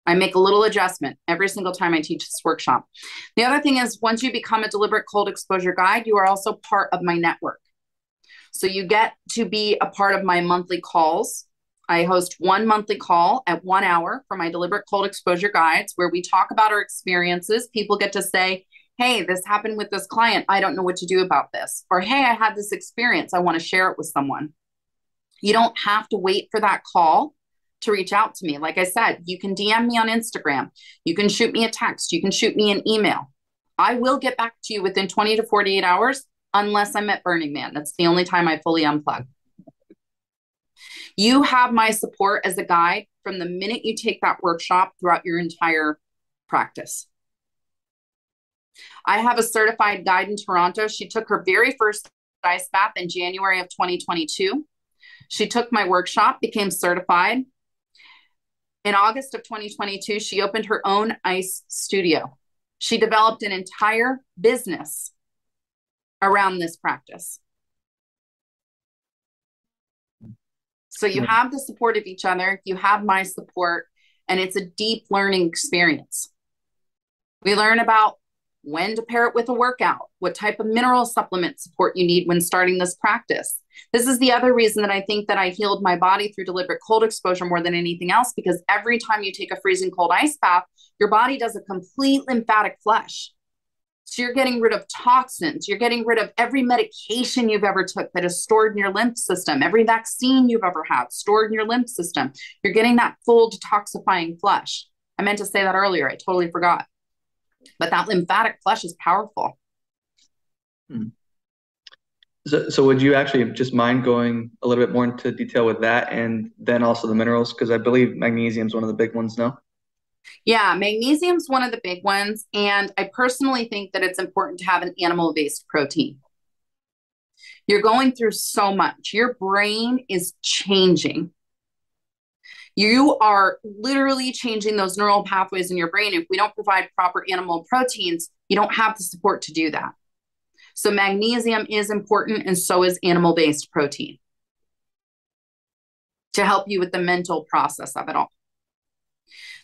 I make a little adjustment every single time I teach this workshop. The other thing is, once you become a deliberate cold exposure guide, you are also part of my network. So you get to be a part of my monthly calls. I host one monthly call at 1 hour for my deliberate cold exposure guides, where we talk about our experiences. People get to say, hey, this happened with this client. I don't know what to do about this. Or, hey, I had this experience. I want to share it with someone. You don't have to wait for that call to reach out to me. Like I said, you can DM me on Instagram. You can shoot me a text. You can shoot me an email. I will get back to you within 20 to 48 hours, unless I'm at Burning Man. That's the only time I fully unplug. You have my support as a guide from the minute you take that workshop throughout your entire practice. I have a certified guide in Toronto. She took her very first ice bath in January of 2022. She took my workshop, became certified. In August of 2022, she opened her own ice studio. She developed an entire business around this practice. So you have the support of each other, you have my support, and it's a deep learning experience. We learn about when to pair it with a workout, what type of mineral supplement support you need when starting this practice. This is the other reason that I think that I healed my body through deliberate cold exposure more than anything else, because every time you take a freezing cold ice bath, your body does a complete lymphatic flush. So you're getting rid of toxins. You're getting rid of every medication you've ever took that is stored in your lymph system, every vaccine you've ever had stored in your lymph system. You're getting that full detoxifying flush. I meant to say that earlier. I totally forgot. But that lymphatic flush is powerful. So would you actually just mind going a little bit more into detail with that, and then also the minerals? Because I believe magnesium is one of the big ones now. Yeah, magnesium is one of the big ones. And I personally think that it's important to have an animal-based protein. You're going through so much. Your brain is changing. You are literally changing those neural pathways in your brain. If we don't provide proper animal proteins, you don't have the support to do that. So magnesium is important, and so is animal-based protein to help you with the mental process of it all.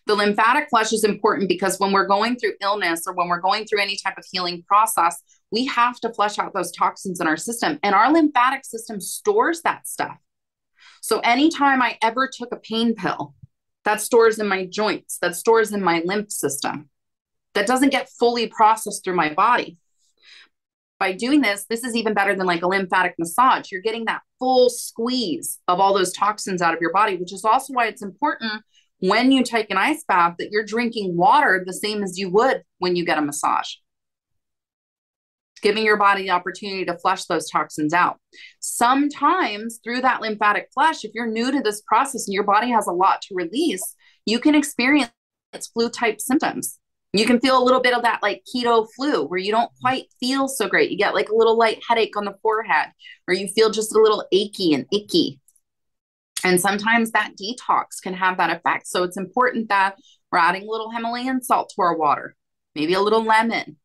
The lymphatic flush is important because when we're going through illness or when we're going through any type of healing process, we have to flush out those toxins in our system, and our lymphatic system stores that stuff. So anytime I ever took a pain pill, that stores in my joints, that stores in my lymph system, that doesn't get fully processed through my body. By doing this, this is even better than like a lymphatic massage. You're getting that full squeeze of all those toxins out of your body, which is also why it's important when you take an ice bath that you're drinking water the same as you would when you get a massage. Giving your body the opportunity to flush those toxins out. Sometimes through that lymphatic flush, if you're new to this process and your body has a lot to release, you can experience flu-type symptoms. You can feel a little bit of that like keto flu where you don't quite feel so great. You get like a little light headache on the forehead, or you feel just a little achy and icky. And sometimes that detox can have that effect. So it's important that we're adding a little Himalayan salt to our water, maybe a little lemon,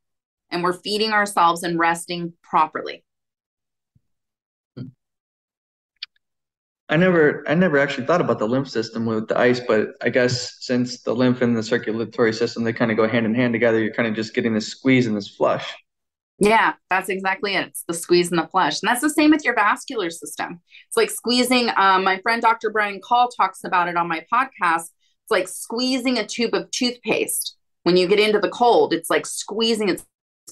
and we're feeding ourselves and resting properly. I never actually thought about the lymph system with the ice, but I guess since the lymph and the circulatory system, they kind of go hand in hand together, you're kind of just getting this squeeze and this flush. Yeah, that's exactly it. It's the squeeze and the flush. And that's the same with your vascular system. It's like squeezing, my friend Dr. Brian Call talks about it on my podcast. It's like squeezing a tube of toothpaste. When you get into the cold, it's like squeezing, it's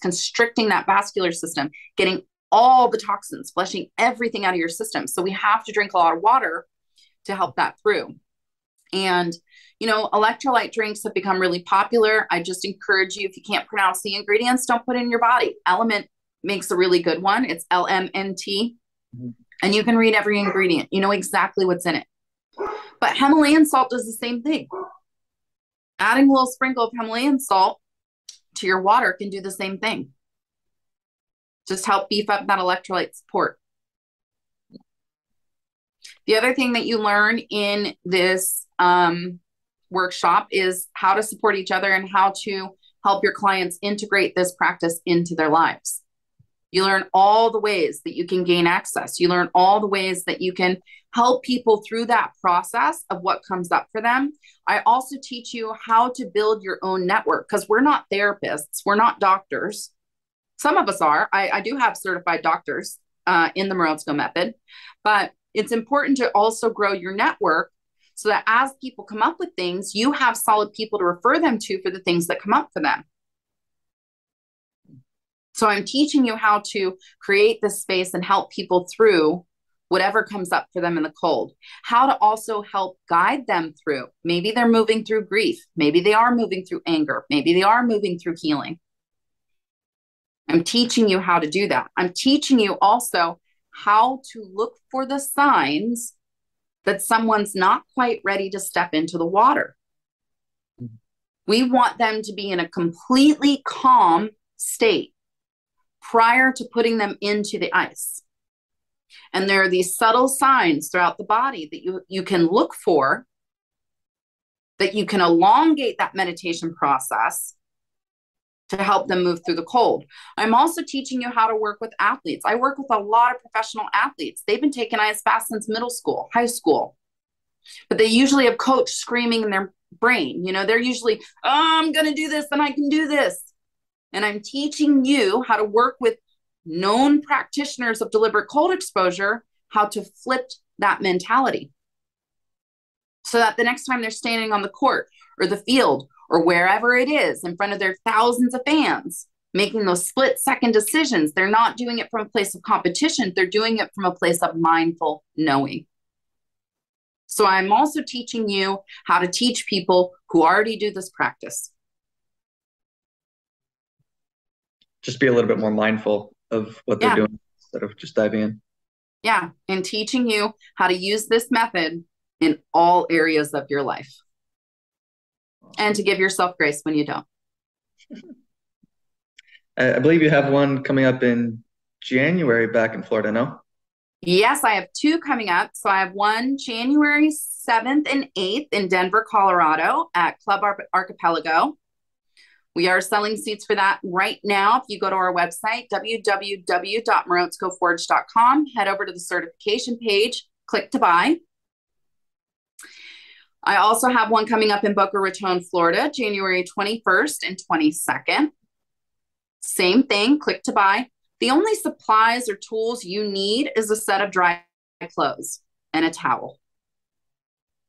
constricting that vascular system, getting all the toxins, flushing everything out of your system. So we have to drink a lot of water to help that through. And, you know, electrolyte drinks have become really popular. I just encourage you, if you can't pronounce the ingredients, don't put it in your body. Element makes a really good one. It's LMNT. Mm-hmm. And you can read every ingredient. You know exactly what's in it. But Himalayan salt does the same thing. Adding a little sprinkle of Himalayan salt to your water can do the same thing. Just help beef up that electrolyte support. The other thing that you learn in this workshop is how to support each other and how to help your clients integrate this practice into their lives. You learn all the ways that you can gain access. You learn all the ways that you can help people through that process of what comes up for them. I also teach you how to build your own network, because we're not therapists. We're not doctors. Some of us are. I do have certified doctors in the Morozko Method, but it's important to also grow your network so that as people come up with things, you have solid people to refer them to for the things that come up for them. So I'm teaching you how to create this space and help people through whatever comes up for them in the cold. How to also help guide them through. Maybe they're moving through grief. Maybe they are moving through anger. Maybe they are moving through healing. I'm teaching you how to do that. I'm teaching you also how to look for the signs that someone's not quite ready to step into the water. We want them to be in a completely calm state prior to putting them into the ice. And there are these subtle signs throughout the body that you can look for, that you can elongate that meditation process to help them move through the cold. I'm also teaching you how to work with athletes. I work with a lot of professional athletes. They've been taking ice baths since middle school, high school, but they usually have coach screaming in their brain. You know, they're usually, oh, I'm going to do this and I can do this. And I'm teaching you how to work with known practitioners of deliberate cold exposure, how to flip that mentality so that the next time they're standing on the court or the field or wherever it is in front of their thousands of fans, making those split-second decisions, they're not doing it from a place of competition. They're doing it from a place of mindful knowing. So I'm also teaching you how to teach people who already do this practice. Just be a little bit more mindful of what they're doing instead of just diving in. Yeah, and teaching you how to use this method in all areas of your life. And to give yourself grace when you don't. I believe you have one coming up in January back in Florida, no? Yes, I have two coming up. So I have one January 7th and 8th in Denver, Colorado at Club Archipelago. We are selling seats for that right now. If you go to our website, www.morozkoforge.com, head over to the certification page, click to buy. I also have one coming up in Boca Raton, Florida, January 21st and 22nd. Same thing, click to buy. The only supplies or tools you need is a set of dry clothes and a towel.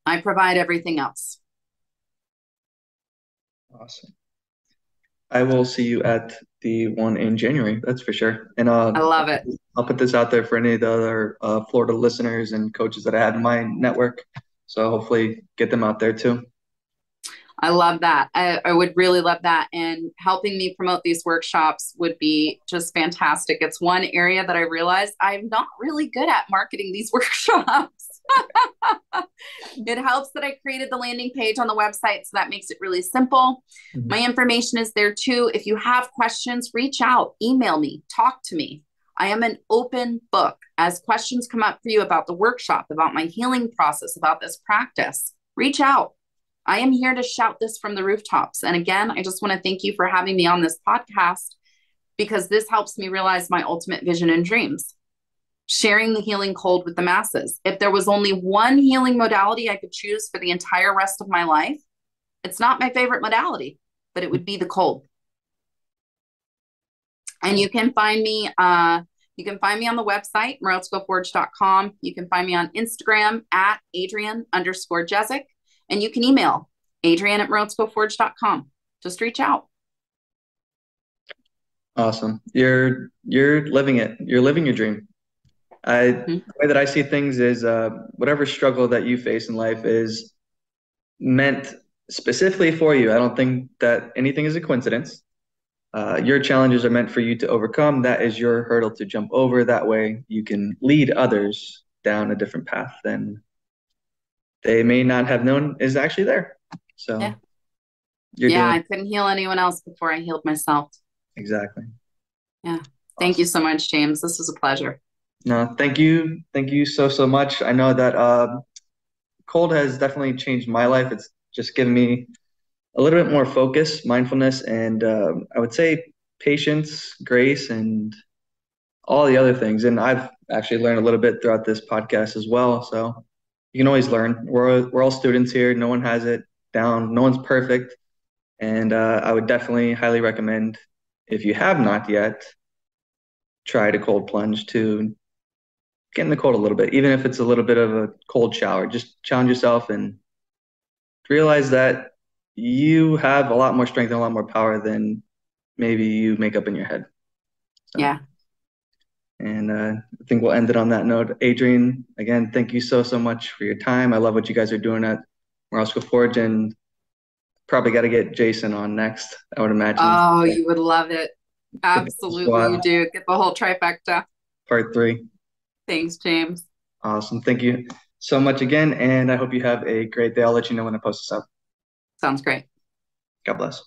I provide everything else. Awesome. I will see you at the one in January, that's for sure. And I love it. I'll put this out there for any of the other Florida listeners and coaches that I have in my network. So hopefully get them out there too. I love that. I would really love that. And helping me promote these workshops would be just fantastic. It's one area that I realized I'm not really good at marketing these workshops. It helps that I created the landing page on the website, so that makes it really simple. Mm-hmm. My information is there too. If you have questions, reach out, email me, talk to me. I am an open book. As questions come up for you about the workshop, about my healing process, about this practice, reach out. I am here to shout this from the rooftops. And again, I just want to thank you for having me on this podcast, because this helps me realize my ultimate vision and dreams, sharing the healing cold with the masses. If there was only one healing modality I could choose for the entire rest of my life, it's not my favorite modality, but it would be the cold. And you can find me on the website, morozkoforge.com. You can find me on Instagram at Adrienne_Jezick. And you can email Adrienne@morozkoforge.com. Just reach out. Awesome. You're living it. You're living your dream. The way that I see things is whatever struggle that you face in life is meant specifically for you. I don't think that anything is a coincidence. Your challenges are meant for you to overcome. That is your hurdle to jump over. That way you can lead others down a different path than they may not have known is actually there. So Yeah. you're doing I couldn't heal anyone else before I healed myself. exactly. Yeah. Thank you so much, James. This was a pleasure. No, thank you. Thank you so much. I know that cold has definitely changed my life. It's just given me a little bit more focus, mindfulness, and I would say patience, grace, and all the other things. And I've actually learned a little bit throughout this podcast as well. So you can always learn. We're all students here. No one has it down. No one's perfect. And I would definitely highly recommend, if you have not yet, try to cold plunge to get in the cold a little bit, even if it's a little bit of a cold shower. Just challenge yourself and realize that you have a lot more strength and a lot more power than maybe you make up in your head. So, yeah. And I think we'll end it on that note. Adrienne, again, thank you so much for your time. I love what you guys are doing at Morozko Forge, and probably got to get Jason on next, I would imagine. Oh, you would love it. Absolutely, you do. Get the whole trifecta. Part 3. Thanks, James. Awesome. Thank you so much again, and I hope you have a great day. I'll let you know when I post this up. Sounds great. God bless.